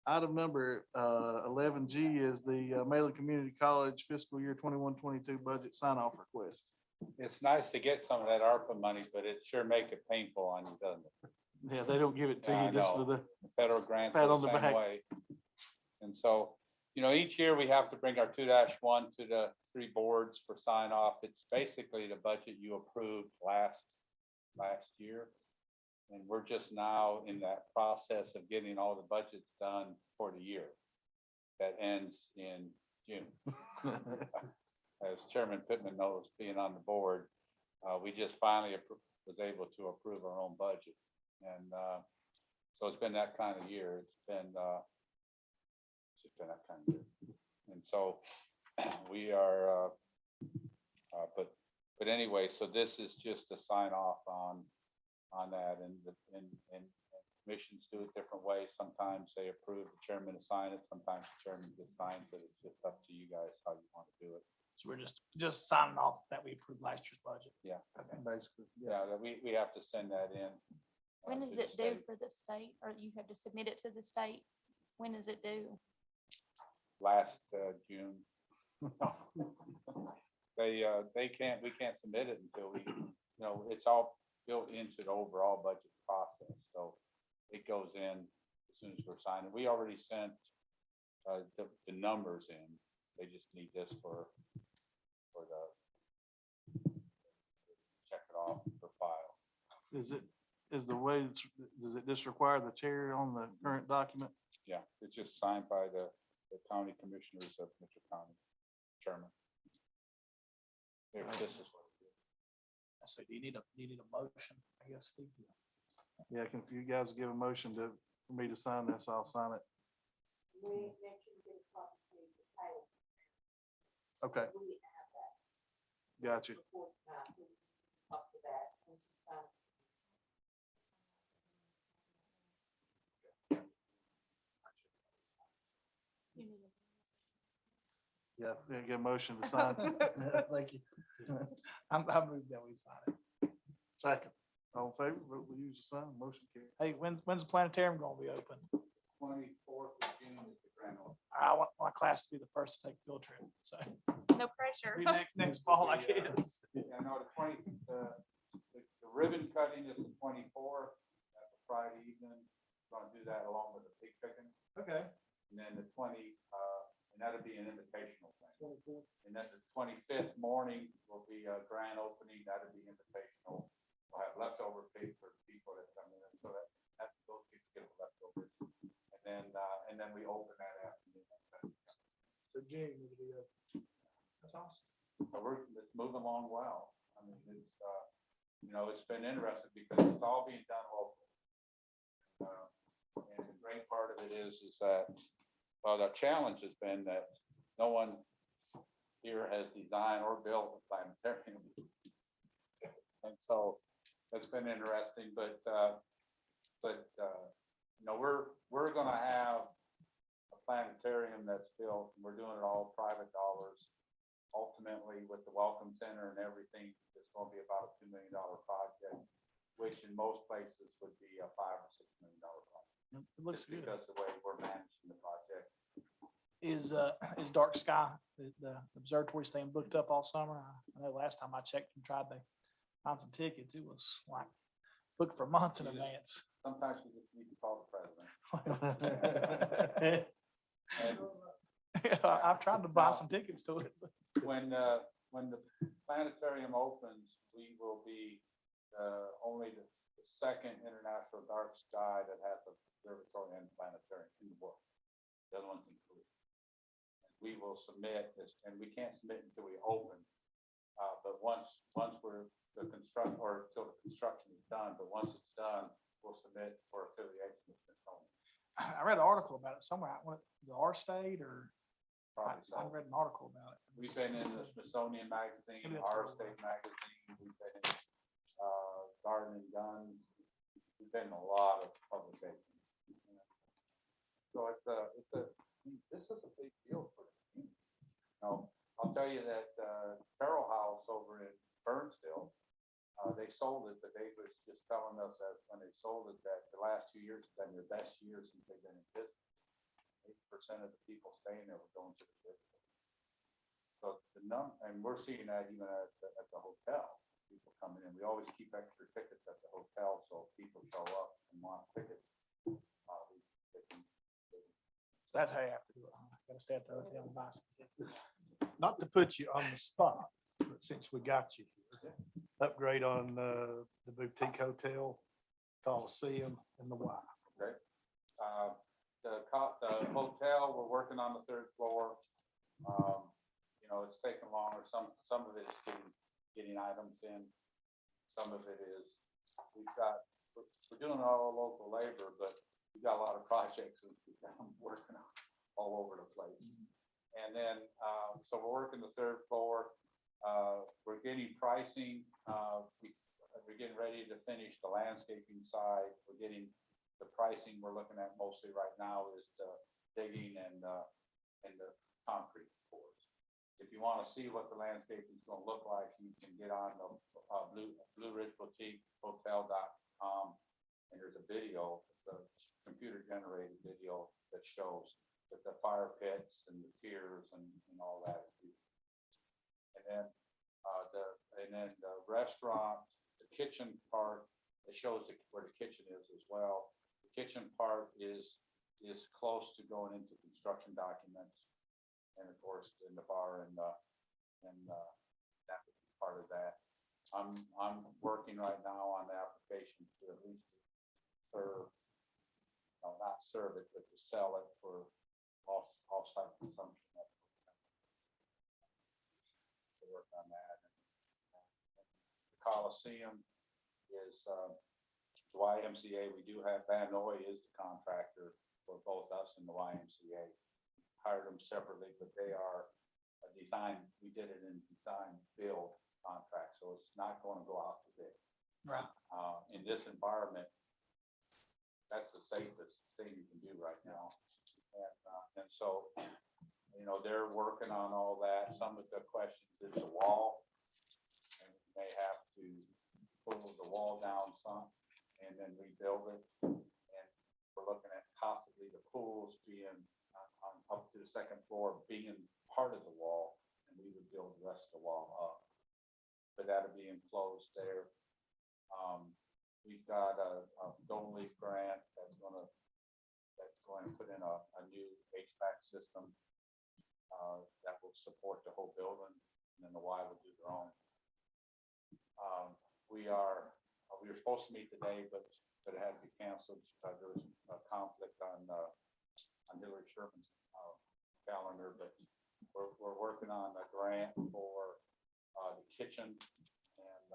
Item number 11G is the Malin Community College fiscal year 21-22 budget sign-off request. It's nice to get some of that ARPA money, but it sure make it painful on you, doesn't it? Yeah, they don't give it to Yeah, you I just for know. the, The federal grants Pat are on the the same back. way. And so, each year we have to bring our 2-1 to the 3 boards for sign off. It's basically the budget you approved last year. And we're just now in that process of getting all the budgets done for the year. That ends in June. As Chairman Pittman knows, being on the board, we just finally was able to approve our own budget. And so it's been that kind of year. It's just been that kind of year. And so we are, but anyway, so this is just a sign off on that, and commissions do it different ways. Sometimes they approve the chairman to sign it, sometimes the chairman just signs it. It's just up to you guys how you want to do it. So we're just signing off that we approved last year's budget. Yeah, basically. yeah, that we have to send that in. When to is the it due state. for the state, or you have to submit it to the state? When is it due? Last June. We can't submit it until we, it's all built into the overall budget process. So it goes in as soon as we're signing. We already sent the numbers in. They just need this for the check it off for file. Does it just require the chair on the current document? Yeah, it's just signed by the county commissioners of Mitchell County, chairman. Here, this is what it is. So do you need a motion, I guess, Steve? Yeah, if you guys give a motion for me to sign this, I'll sign it. We make sure we get a copy of the title. Okay, We have that. got you. Before tonight, we talk to that. And sign. You need a- Yeah, get a motion to sign. Thank you. I moved that we sign it. Second. All in favor, vote with usual sign, motion carried. Hey, when's the planetarium gonna be open? 24th of June is the grand opening. I want my class to be the first to take a field trip, so. No pressure. Be next fall, I guess. Yeah, no, the ribbon cutting is the 24th, that's a Friday evening. Gonna do that along with the pig picking. Okay. And then the and that'll be an invitational thing. And then the 25th morning will be a grand opening, that'll be invitational. We'll have leftover pig for the people that come in, so that those people get leftovers. And then we open that afternoon. So June, it'll be open. That's awesome. So it's moving along well. I mean, it's been interesting because it's all being done locally. And the great part of it is that, well, the challenge has been that no one here has designed or built a planetarium. And so it's been interesting, but we're gonna have a planetarium that's built, and we're doing it all private dollars. Ultimately, with the Welcome Center and everything, it's gonna be about a $2 million project, which in most places would be a $5 or $6 million project. It looks Just good. because the way we're managing the project. Is Dark Sky, the observatory staying booked up all summer? I know last time I checked and tried to find some tickets, it was like booked for months in Yeah. advance. Sometimes you just need to call the president. And I've tried to buy some tickets to it. When the planetarium opens, we will be only the second international dark sky that has a observatory and planetarium in the world. The other one's in Korea. And we will submit this, and we can't submit until we open. But once we're the construct, or until the construction is done, but once it's done, we'll submit for affiliation with Smithsonian. I read an article about it somewhere. Was it our state or? Probably I so. read an article about it. We've been in the Smithsonian magazine, Maybe that's our what it state magazine, we've been in Garden and Guns. We've been in a lot of publications. So this is a big deal for the community. Now, I'll tell you that Farrell House over in Burnsville, they sold it, but they was just telling us that when they sold it, that the last 2 years have been their best years since they've been in business. 80% of the people staying there were going to the business. So and we're seeing that even at the hotel, people coming in. We always keep extra tickets at the hotel, so if people show up and want tickets, That's how you have to do it. Gotta stay at the hotel and buy some tickets. Not to put you on the spot, but since we got you here, upgrade on the boutique hotel, Coliseum and the Y. Okay. The hotel, we're working on the 3rd floor. It's taking longer. Some of it is getting items in. Some of it is, we're doing all local labor, but we've got a lot of projects that I'm working on all over the place. And then, so we're working the 3rd floor. We're getting pricing. We're getting ready to finish the landscaping side. We're getting the pricing we're looking at mostly right now is the digging and the concrete pours. If you want to see what the landscaping is going to look like, you can get on the Blue Ridge Boutique Hotel.com, and there's a video, the computer generated video that shows that the fire pits and the piers and all that. And then the restaurant, the kitchen part, it shows where the kitchen is as well. The kitchen part is close to going into construction documents. And of course, in the bar and that would be part of that. I'm working right now on the application to at least serve, not serve it, but to sell it for off-site consumption. To work on that. The Coliseum is YMCA. We do have Van Noy is the contractor for both us and the YMCA. Hired them separately, but they are a design. We did it in design build contract, so it's not going to go out to bid. Right. In this environment, that's the safest thing you can do right now. And so, they're working on all that. Some of the questions is the wall, and we may have to pull the wall down some and then rebuild it. And we're looking at possibly the pools being up to the 2nd floor being part of the wall, and we would build the rest of the wall up. But that'll be enclosed there. We've got a Golden Leaf grant that's going to put in a new HVAC system that will support the whole building, and then the Y will do their own. We were supposed to meet today, but it had to be canceled. There was a conflict on Hillary Sherman's calendar, but we're working on a grant for the kitchen, and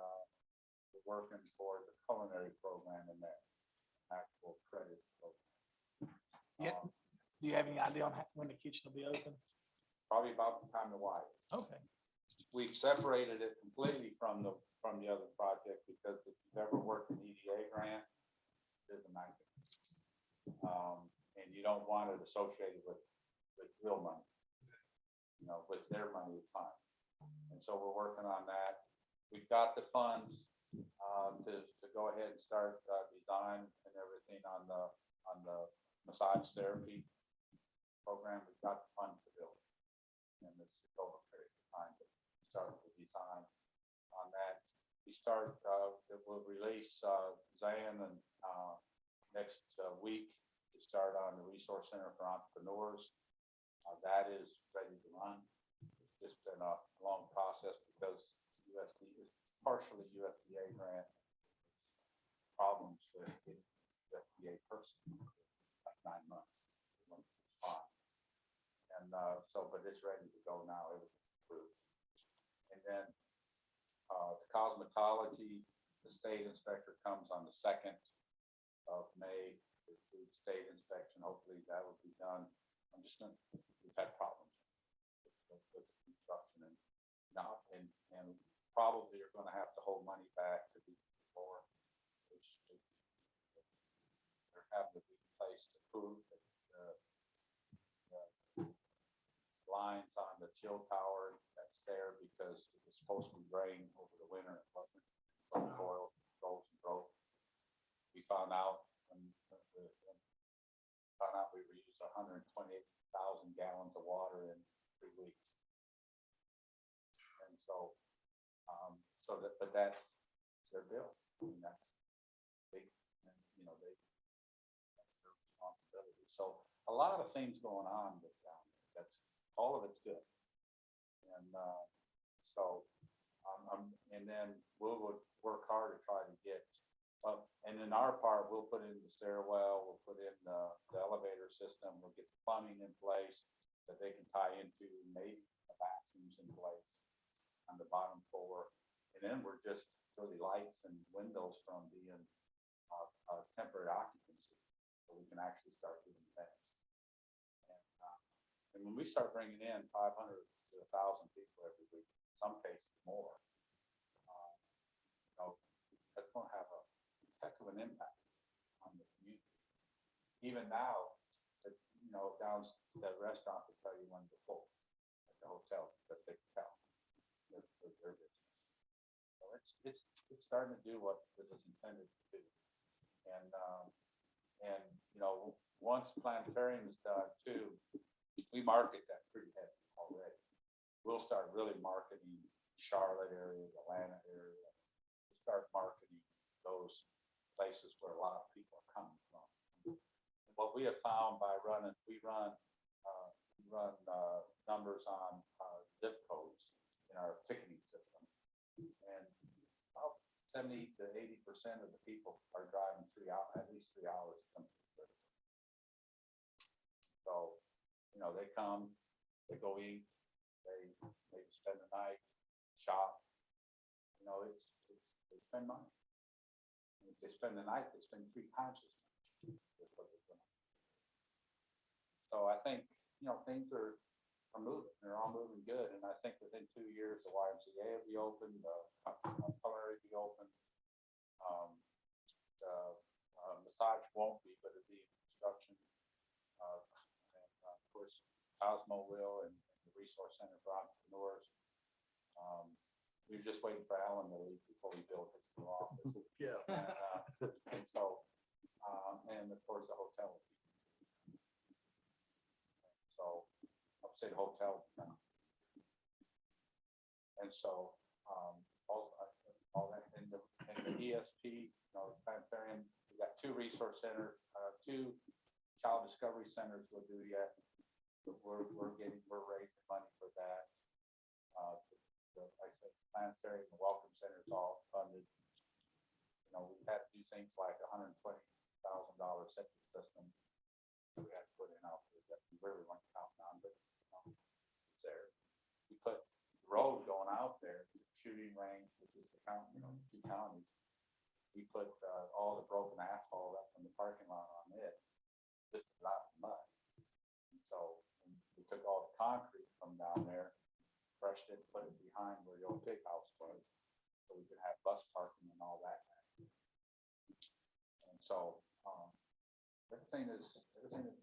we're working for the culinary program in that actual credit program. Yeah. Do you have any idea on when the kitchen will be open? Probably about the time the Y. Okay. We've separated it completely from the other project, because if you've ever worked an EDA grant, it isn't active. And you don't want it associated with real money. With their money is fine. And so we're working on that. We've got the funds to go ahead and start design and everything on the massage therapy program. We've got the funds to build. And it's over a period of time to start the design on that. We'll release Zan and next week to start on the Resource Center for Entrepreneurs. That is ready to run. It's just been a long process because USD is partially USDA grant. Problems with the USDA person, like 9 months. It's fine. And but it's ready to go now. It was approved. And then the cosmetology, the state inspector comes on the 2nd of May. The state inspection, hopefully that will be done. We've had problems with the construction and probably are going to have to hold money back to be before, which they're having to be placed to prove that the lines on the chill tower that's there because it was supposed to be rain over the winter. It wasn't. So the coil froze and broke. We found out we were using 128,000 gallons of water in 3 weeks. And so, but that's their bill. I mean, that's big, and, that's their responsibility. So a lot of things going on with down there. That's all of it's good. And and then we would work hard to try to get up. And in our part, we'll put in the stairwell, we'll put in the elevator system, we'll get the plumbing in place that they can tie into, maybe the bathrooms in place on the bottom floor. And then we're just really lights and windows from being temporary occupancy, so we can actually start doing things. And when we start bringing in 500 to 1,000 people every week, in some cases more, that's going to have a heck of an impact on the community. Even now, down the restaurant will tell you when to full at the hotel, because they can tell with their business. So it's starting to do what it was intended to do. And once planetarium is done too, we market that pretty heavy already. We'll start really marketing Charlotte area, Atlanta area. We'll start marketing those places where a lot of people are coming from. And what we have found by we run numbers on zip codes in our ticketing system, and about 70 to 80% of the people are driving at least 3 hours to come to the city. So, they come, they go eat, they spend the night, shop. They spend money. And if they spend the night, they spend 3 times as much. That's what they're doing. So I think, things are moving. They're all moving good. And I think within 2 years, the YMCA will be open, the culinary will be open. The massage won't be, but it'll be in construction. And of course, Cosmo will, and the Resource Center for Entrepreneurs. We were just waiting for Alan to leave before we built his new office. Yeah. And so, and of course, the hotel. So, I'll say the hotel. And so, all that, and the ESP, planetarium, we got 2 resource centers, 2 child discovery centers we'll do yet. We're raising money for that. Like I said, planetarium, the welcome center is all funded. We've had to do things like $120,000 septic system that we had to put in out there that we really weren't counting on, but it's there. We put the road going out there, the shooting range, which is the county, 2 counties. We put all the broken asphalt up from the parking lot on it, just out of mud. And so we took all the concrete from down there, crushed it, put it behind where the old pig house was, so we could have bus parking and all that. And so everything is moving.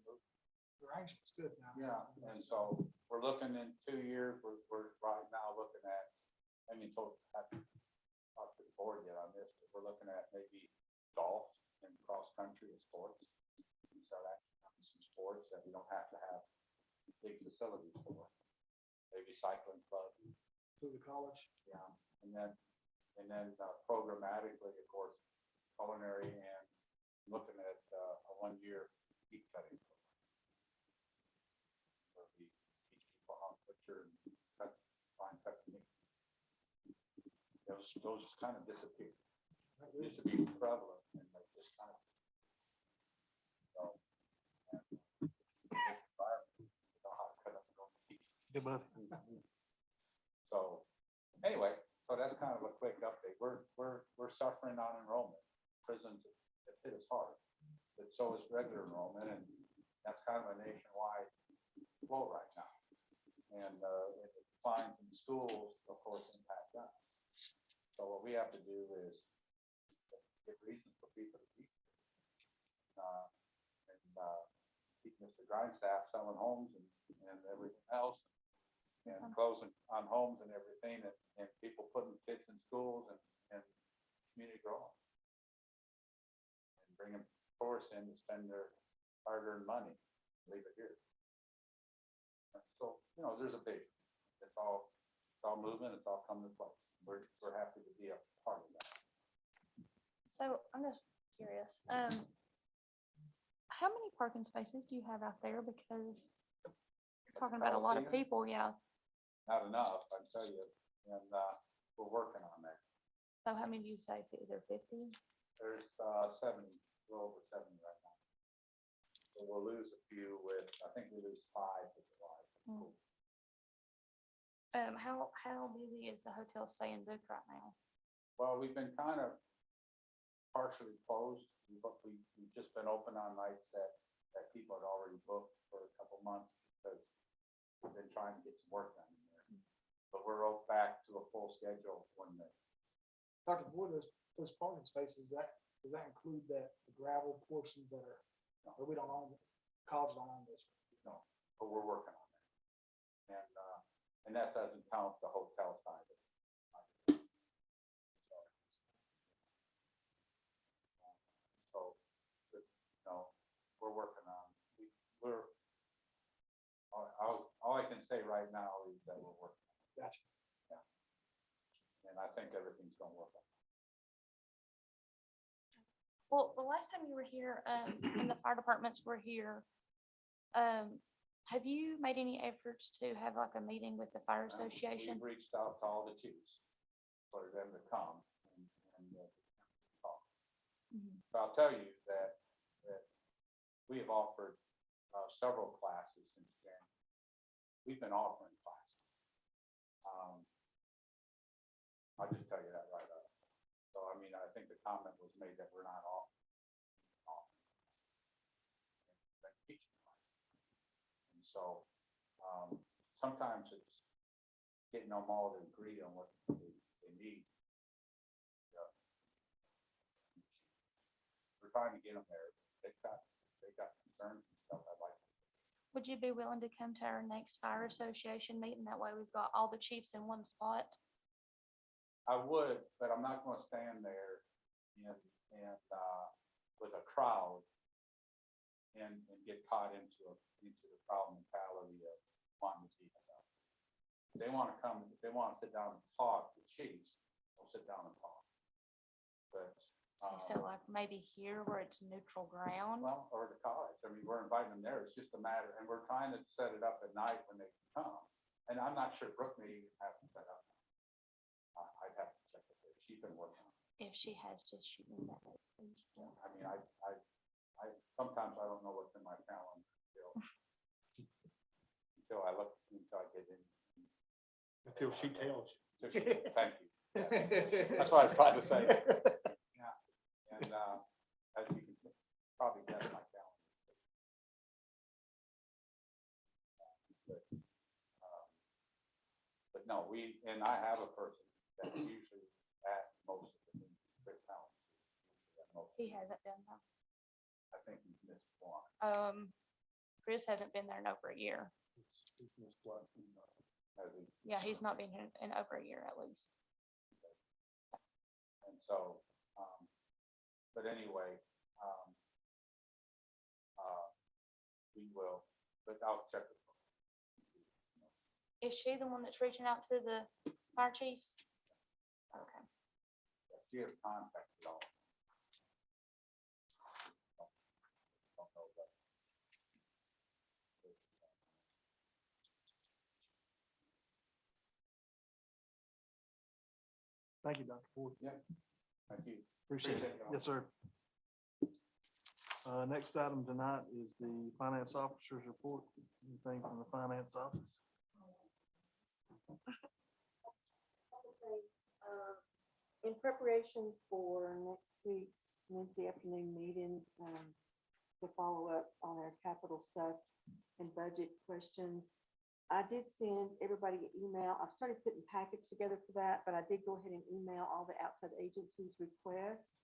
We're anxious, good now. Yeah, and so we're looking in 2 years, we're right now looking at, I haven't talked to the board yet on this, but we're looking at maybe golf and cross country and sports. We start actually having some sports that we don't have to have big facilities for. Maybe cycling club. Through the college. Yeah, and then programmatically, of course, culinary and looking at a 1-year meat cutting program. Where we we teach people how to butcher and cut, fine cut meat. Those kind of disappeared. It used to be prevalent and they just kind of. So, and, know how to cut up their own meat. Good enough. So anyway, so that's kind of a quick update. We're suffering on enrollment. Prisons have hit us hard, but so is regular enrollment, and that's kind of a nationwide flow right now. And the fines in schools, of course, impact that. So what we have to do is give reasons for people to keep keep Mr. Grindstaff selling homes and everything else, and closing on homes and everything, and people putting kids in schools and community growth. And bringing tourists in to spend their hard-earned money, leave it here. So, there's a big, it's all moving, it's all coming to place. We're happy to be a part of that. So I'm just curious, how many parking spaces do you have out there? Because you're talking about a lot of people, yeah. Not enough, I tell you, and we're working on that. So how many do you say? Is there 50? There's 70, a little over 70 right now. So we'll lose a few I think we lose 5 with July. Mm. How busy is the hotel staying booked right now? Well, we've been kind of partially closed, but we've just been open on nights that people had already booked for a couple months because we've been trying to get some work done in there. But we're back to a full schedule when Dr. Boyd, those parking spaces, does that include the gravel portions that are, or we don't own, college don't own those? no, but we're working on that. And that doesn't count the hotel side of it. So, we're working on, all I can say right now is that we're working. Gotcha. Yeah. And I think everything's gonna work out. Well, the last time you were here, and the fire departments were here, have you made any efforts to have like a meeting with the fire association? We've reached out to all the chiefs for them to come and talk. Mhm. So I'll tell you that we have offered several classes since January. We've been offering classes. I'll just tell you that right up. So, I mean, I think the comment was made that we're not offering teaching classes. And so sometimes it's getting them all to agree on what they need. We're trying to get them there. They've got concerns and stuff I'd like. Would you be willing to come to our next fire association meeting? That way we've got all the chiefs in one spot. I would, but I'm not going to stand there and with a crowd and get caught into the crowd mentality of wanting to see them. If they want to come, if they want to sit down and talk, the chiefs will sit down and talk. But So like maybe here where it's neutral ground. well, or the college. I mean, we're inviting them there. It's just a matter, and we're trying to set it up at night when they can come. And I'm not sure Brooke may even have to set up. I'd have to check with her. She's been working on it. If she has, just shoot me that. Please. I mean, I sometimes I don't know what's in my calendar until I look, until I get in. Until she tells Thank you. Yes. That's what I was trying to say. Yeah. And as you can probably guess my calendar. But no, and I have a person that's usually at most of the meetings, Chris Allen. He hasn't been though. I think he's missed one. Chris hasn't been there in over a year. Has he? Yeah, he's not been here in over a year at least. And so, but anyway, we will, but I'll check with her. Is she the one that's reaching out to the fire chiefs? Okay. She has contacted all. Don't know that. Thank you, Dr. Ford. Thank you. Appreciate it. Yes, sir. Next item tonight is the finance officer's report. Anything from the finance office? In preparation for next week's Wednesday afternoon meeting, to follow up on our capital stuff and budget questions, I did send everybody an email. I've started putting packets together for that, but I did go ahead and email all the outside agencies' requests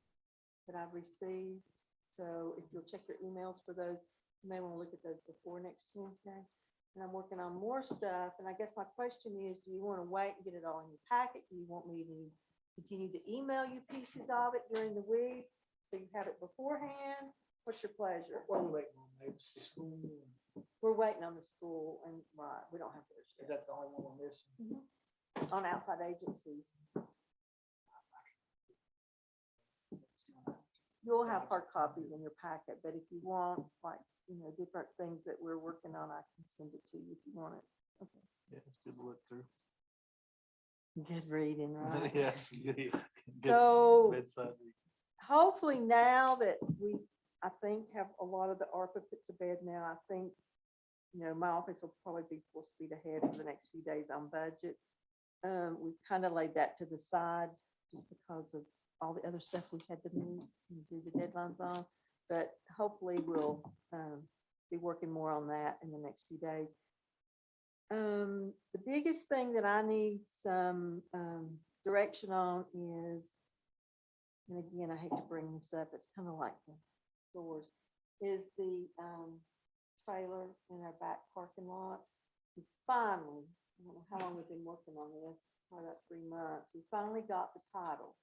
that I've received. So if you'll check your emails for those, you may want to look at those before next Wednesday. And I'm working on more stuff. And I guess my question is, do you want to wait and get it all in your packet? Do you want me to continue to email you pieces of it during the week so you have it beforehand? What's your pleasure? What are we waiting on, maybe the school? We're waiting on the school and, right, we don't have theirs Is yet. that the only one we're missing? On outside agencies. You'll have hard copies in your packet, but if you want, like, different things that we're working on, I can send it to you if you want it. Okay. Yeah, it's good to look through. Good reading, right? Yes. good So bedside reading. hopefully now that we, I think, have a lot of the ARPA put to bed now, I think, my office will probably be full speed ahead for the next few days on budget. We've kind of laid that to the side just because of all the other stuff we had to move and do the deadlines on. But hopefully we'll be working more on that in the next few days. The biggest thing that I need some direction on is, and again, I hate to bring this up, it's kind of like the doors, is the trailer in our back parking lot. We finally, I don't know how long we've been working on this, probably about 3 months. We finally got the title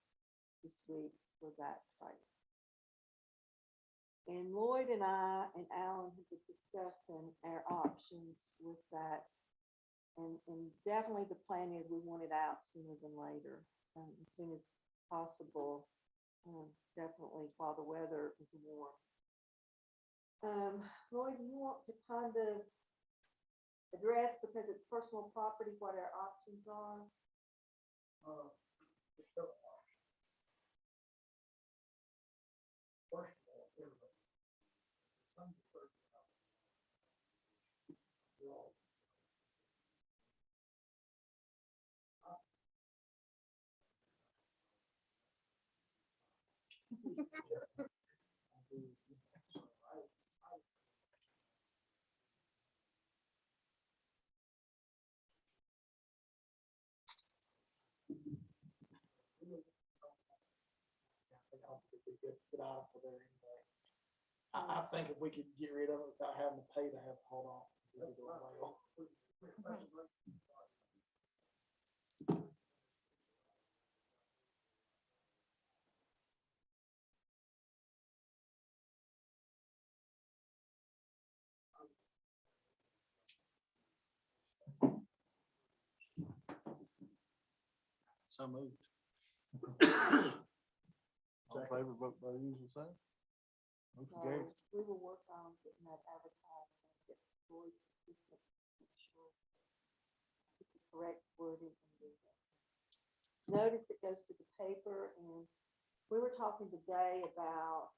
this week for that trailer. And Lloyd and I and Alan have been discussing our options with that. And definitely the plan is we want it out sooner than later, as soon as possible. Definitely while the weather is warm. Lloyd, you want to kind of address, because it's personal property, what our options are? First of all, everybody. Some defer to health. We're all- I think if we could get rid of it without having to pay to have it hauled off. it'd go well. So moved. All in favor, vote by the usual sign. Motion carries. We will work on getting that advertised and get Lloyd to make sure it's the correct wording and do that. Notice it goes to the paper, and we were talking today about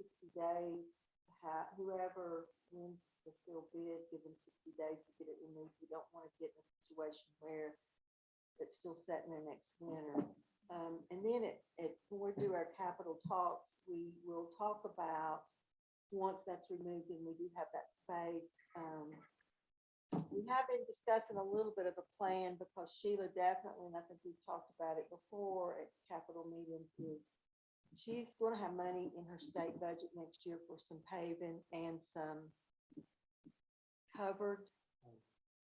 60 days, whoever wins the sealed bid, give them 60 days to get it removed. We don't want to get in a situation where it's still sitting there next winter. And then when we do our capital talks, we will talk about, once that's removed and we do have that space. We have been discussing a little bit of a plan, because Sheila definitely, and I think we've talked about it before at capital meetings, is she's going to have money in her state budget next year for some paving and some covered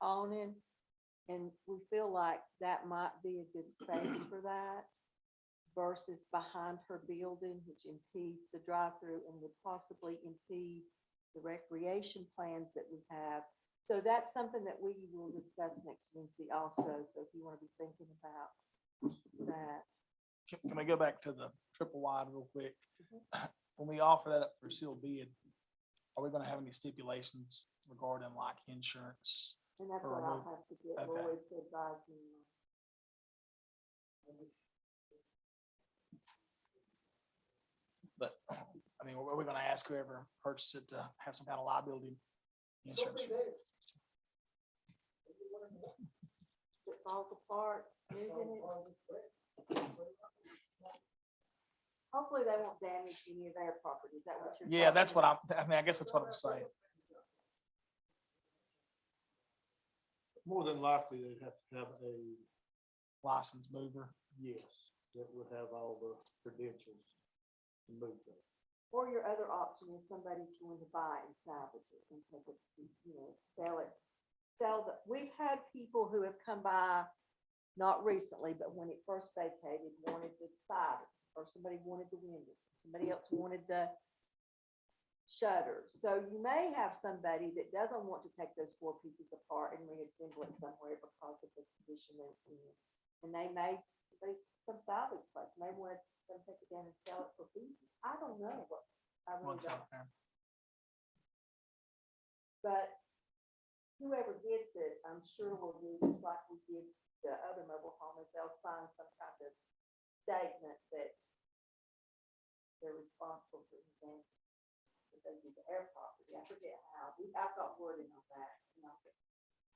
awning. And we feel like that might be a good space for that versus behind her building, which impedes the drive-through and would possibly impede the recreation plans that we have. So that's something that we will discuss next Wednesday also. So if you want to be thinking about that. Can I go back to the triple wide real quick? When we offer that up for sealed bid, are we gonna have any stipulations regarding like insurance? And that's Or what I'll remove- have to get okay. Lloyd to advise me on. But, I mean, are we gonna ask whoever purchased it to have some kind of liability insurance? It falls apart, moving it. Hopefully they won't damage any of their property. Is that what you're? Yeah, that's talking what I mean, I guess that's what I'm saying. More than likely, they'd have to have a, Licensed mover. yes, that would have all the credentials to move that. Or your other option is somebody's going to buy and salvage it and take it, sell it. We've had people who have come by, not recently, but when it first vacated, wanted the siding, or somebody wanted the windows, somebody else wanted the shutters. So you may have somebody that doesn't want to take those 4 pieces apart and reassemble it somewhere because of the condition they're in. And they may, some salvage place, may want to take it down and sell it for pieces. I don't know what, I really One's don't. out there. But whoever gets it, I'm sure will do just like we did the other mobile home, is they'll sign some kind of statement that they're responsible for the damage that they do to their property. I forget how, I've got wording on that.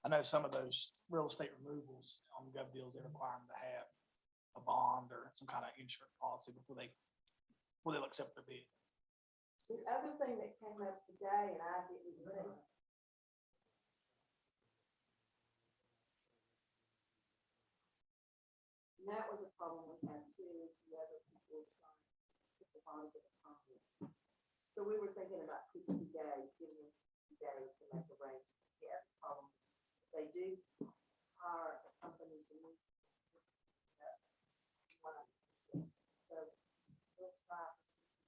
I know some of those real estate removals on gov deals, they require them to have a bond or some kind of insurance policy before they'll accept their bid. The other thing that came up today, and I didn't think. And that was a problem we had too, the other people trying to the bond of the permit. So we were thinking about 60 days, giving them 60 days to make arrangements. Yeah, the problem, they do hire a company to move. So we'll try for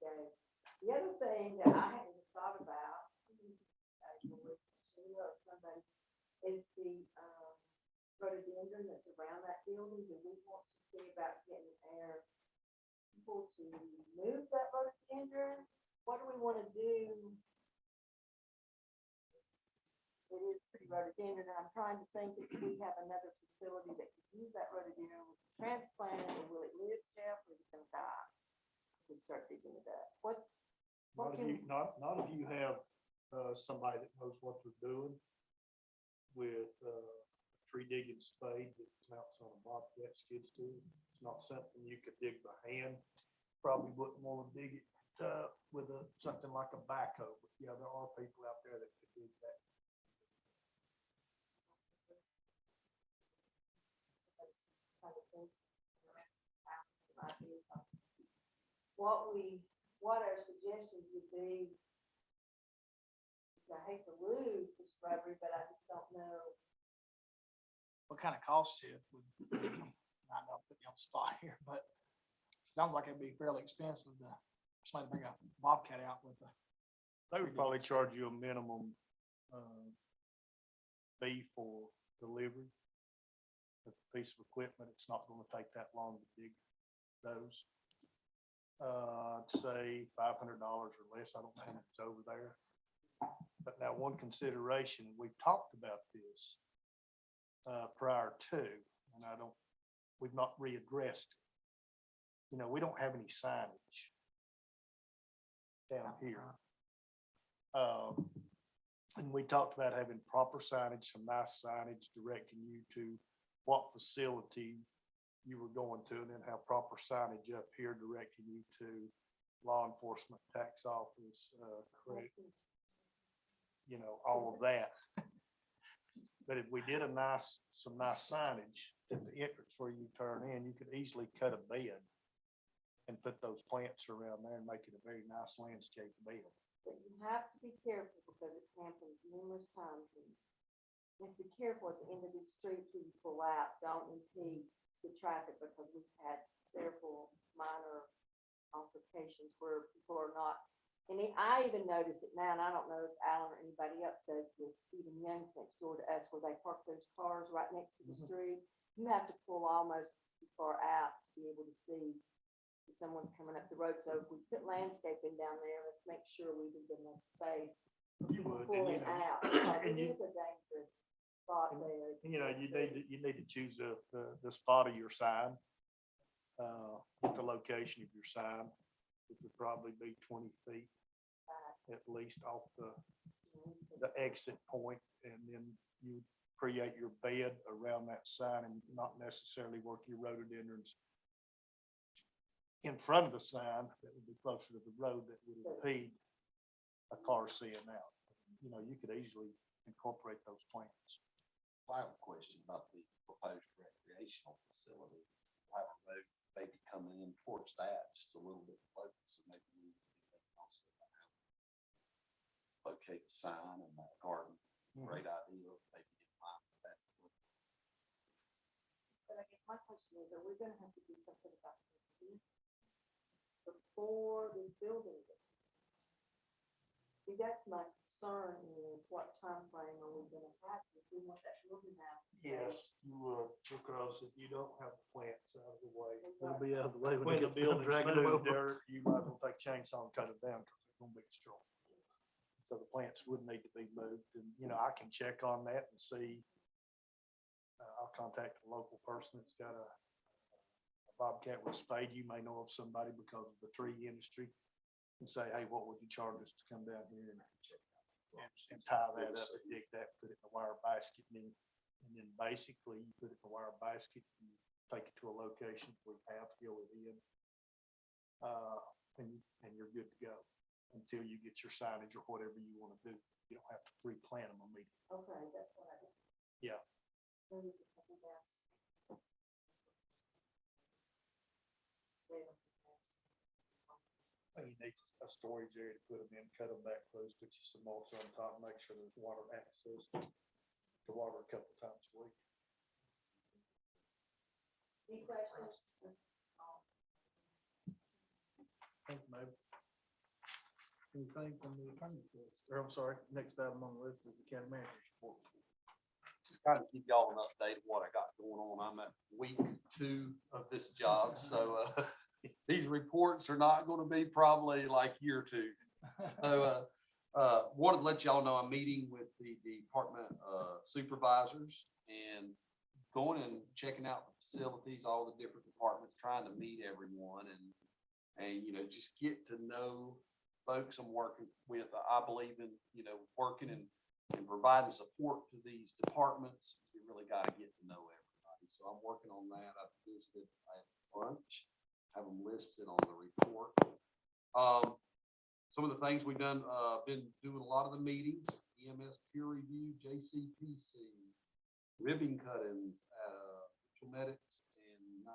60 days. The other thing that I hadn't even thought about, or somebody, is the rhododendron that's around that building. Do we want to see about getting our people to move that rhododendron? What do we want to do? It is pretty rhododendron, and I'm trying to think if we have another facility that could use that rhododendron, we can transplant it, and will it live, Jeff, or is it gonna die? We start digging it up. What Not if can- you, not if you have, somebody that knows what they're doing with, a tree digging spade that mounts on a bobcat skid steer. It's not something you could dig by hand. Probably wouldn't want to dig it, with something like a backhoe, but yeah, there are people out there that could do that. What our suggestions would be. I hate to lose the shrubbery, but I just don't know. What kind of cost you? I know I'm putting you on the spot here, but sounds like it'd be fairly expensive to somebody bring a bobcat out with a. They would probably charge you a minimum, fee for delivery. A piece of equipment, it's not gonna take that long to dig those. I'd say $500 or less. I don't know how much it's over there. But now one consideration, we've talked about this, prior to, and we've not readdressed. You know, we don't have any signage down here. And we talked about having proper signage, some nice signage directing you to what facility you were going to, and then have proper signage up here directing you to law enforcement, tax office, credit, you know, all of that. But if we did some nice signage at the entrance where you turn in, you could easily cut a bed and put those plants around there and make it a very nice landscape bed. But you have to be careful because it's happened numerous times. And you have to be careful at the end of these streets when you pull out, don't impede the traffic, because we've had several minor altercations where people are not. And I even notice it now, and I don't know if Alan or anybody else does with even Young's next door to us, where they park those cars right next to the street. You have to pull almost too far out to be able to see if someone's coming up the road. So if we put landscaping down there, let's make sure we leave enough space You would, and pulling you know, out. Because and it you- is a dangerous spot there. you know, you need to choose the spot of your sign. with the location of your sign. It would probably be 20 feet at least off the exit point, and then you create your bed around that sign and not necessarily work your rhododendrons in front of the sign that would be closer to the road that would impede a car seeing out. You know, you could easily incorporate those plants. I have a question about the proposed recreational facility. Have a road maybe coming in towards that just a little bit closer, so maybe we can also locate the sign in that garden. Great idea, maybe get mine for that. But I guess my question is, are we gonna have to do something about this before this building gets? See, that's my concern, is what timeframe are we gonna have if we want that building now? Yes, you would, because if you don't have the plants out of the way, It'll be out of the way when when the they get done building's dragging them moved. over there. You might as well take chainsaw and cut it down because they're gonna be strong. So the plants would need to be moved, and, you know, I can check on that and see. I'll contact a local person that's got a bobcat with a spade. You may know of somebody because of the tree industry, and say, hey, what would you charge us to come down here and tie that up and dig that, put it in a wire basket, and then basically you put it in a wire basket, and take it to a location where you have to go it in. And you're good to go until you get your signage or whatever you want to do. You don't have to pre-plan them immediately. Okay, that's what I. Yeah. Maybe we can put it down. You need a storage area to put them in, cut them back close, put you some mulch on top, make sure there's water access to water a couple times a week. Any questions? Thank you, Mayor. Anything from the attorney? Or I'm sorry, next item on the list is the county manager's report. Just kind of give y'all an update of what I got going on. I'm at week 2 of this job, so these reports are not going to be probably like year 2. So wanted to let y'all know I'm meeting with the department supervisors and going and checking out the facilities, all the different departments, trying to meet everyone and you know, just get to know folks I'm working with. I believe in, you know, working and providing support to these departments. You really got to get to know everybody. So I'm working on that. I've visited at lunch, have them listed on the report. Some of the things we've done, been doing a lot of the meetings, EMS peer review, JCPC, ribbon cuttings, medics and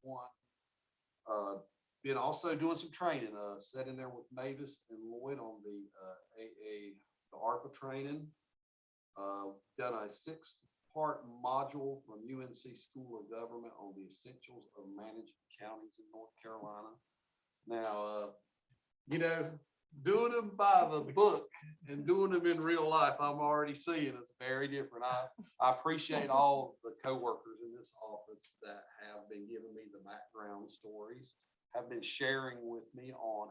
911. Been also doing some training, sitting there with Mavis and Lloyd on the the ARPA training. Done a 6-part module from UNC School of Government on the essentials of managing counties in North Carolina. Now, you know, doing them by the book and doing them in real life, I'm already seeing it's very different. I appreciate all the coworkers in this office that have been giving me the background stories, have been sharing with me on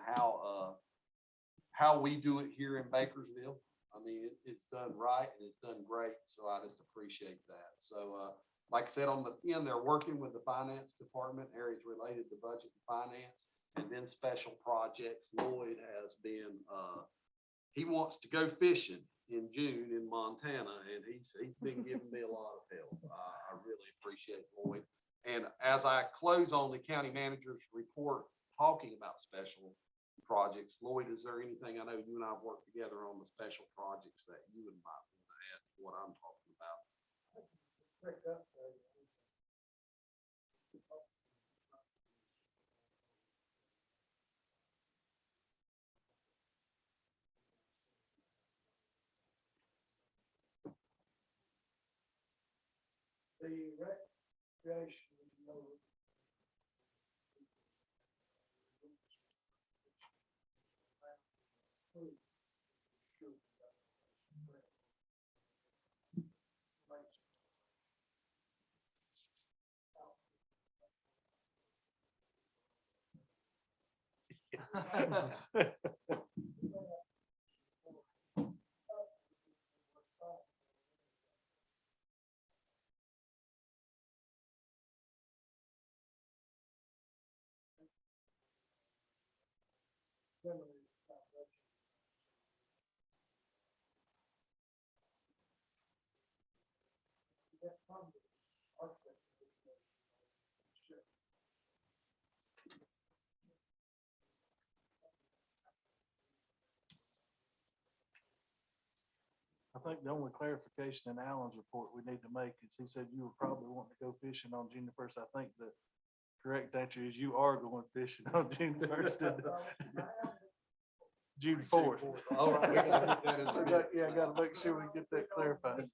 how we do it here in Bakersville. I mean, it's done right and it's done great. So I just appreciate that. So like I said, on the end, they're working with the finance department, areas related to budget and finance, and then special projects. Lloyd has been, he wants to go fishing in June in Montana, and he's been giving me a lot of help. I really appreciate Lloyd. And as I close on the county manager's report, talking about special projects, Lloyd, is there anything, I know you and I have worked together on the special projects that you would might want to add to what I'm talking about? The recreation, you know, I think the only clarification in Alan's report we need to make is he said you were probably wanting to go fishing on June the first. I think the correct answer is you are going fishing on June first and June fourth. All right, we gotta put that in the minutes Yeah, I gotta now. make sure we get that clarified.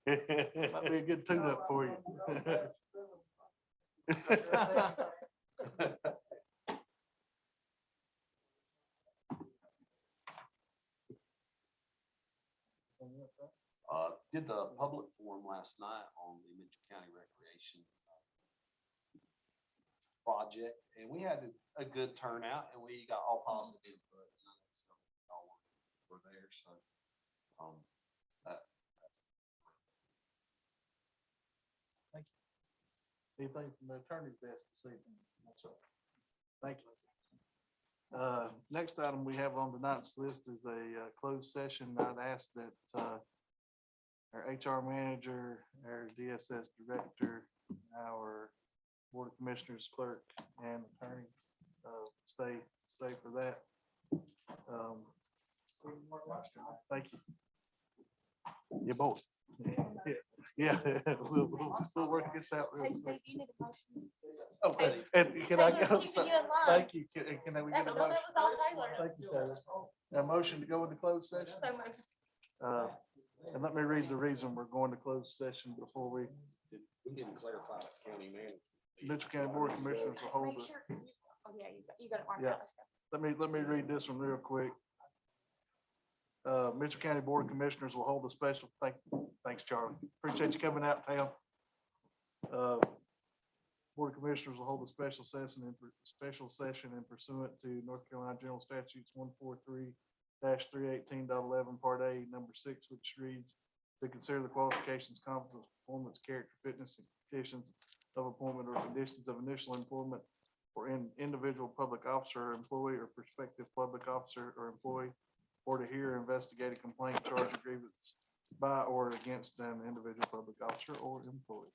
Might be a good tune-up for you. Did the public forum last night on the Mitchell County Recreation project, and we had a good turnout, and we got all positive input. So all were there, so, that's Anything from the attorney's desk this evening? Thank you. Next item we have on tonight's list is a closed session. I'd ask that our HR manager, our DSS director, our board of commissioners clerk, and attorney stay for that. Thank you. Yeah, both. Yeah, we'll work this out real Hey, quick. Steve, you need a motion. Oh, Hey, and can I Taylor's get, keeping you in line. thank you, can we That get a was motion? all Taylor. Thank you, Taylor. A motion to go into closed session? So moved. And let me read the reason we're going to closed session before we, we didn't clarify the county manager. Mitchell County Board of Commissioners will hold Make it. sure, oh, yeah, you got it marked Yeah. out. Let's go. Let me read this one real quick. Mitchell County Board of Commissioners will hold a special, thanks, Charlie. Appreciate you coming out, town. Board of Commissioners will hold a special session in pursuant to North Carolina General Statutes 143-318.11 Part A, number 6, which reads to consider the qualifications, competence, performance, character, fitness, and conditions of appointment or conditions of initial employment for an individual public officer or employee or prospective public officer or employee, or to hear or investigate a complaint, charge, or grievance by or against an individual public officer or employee.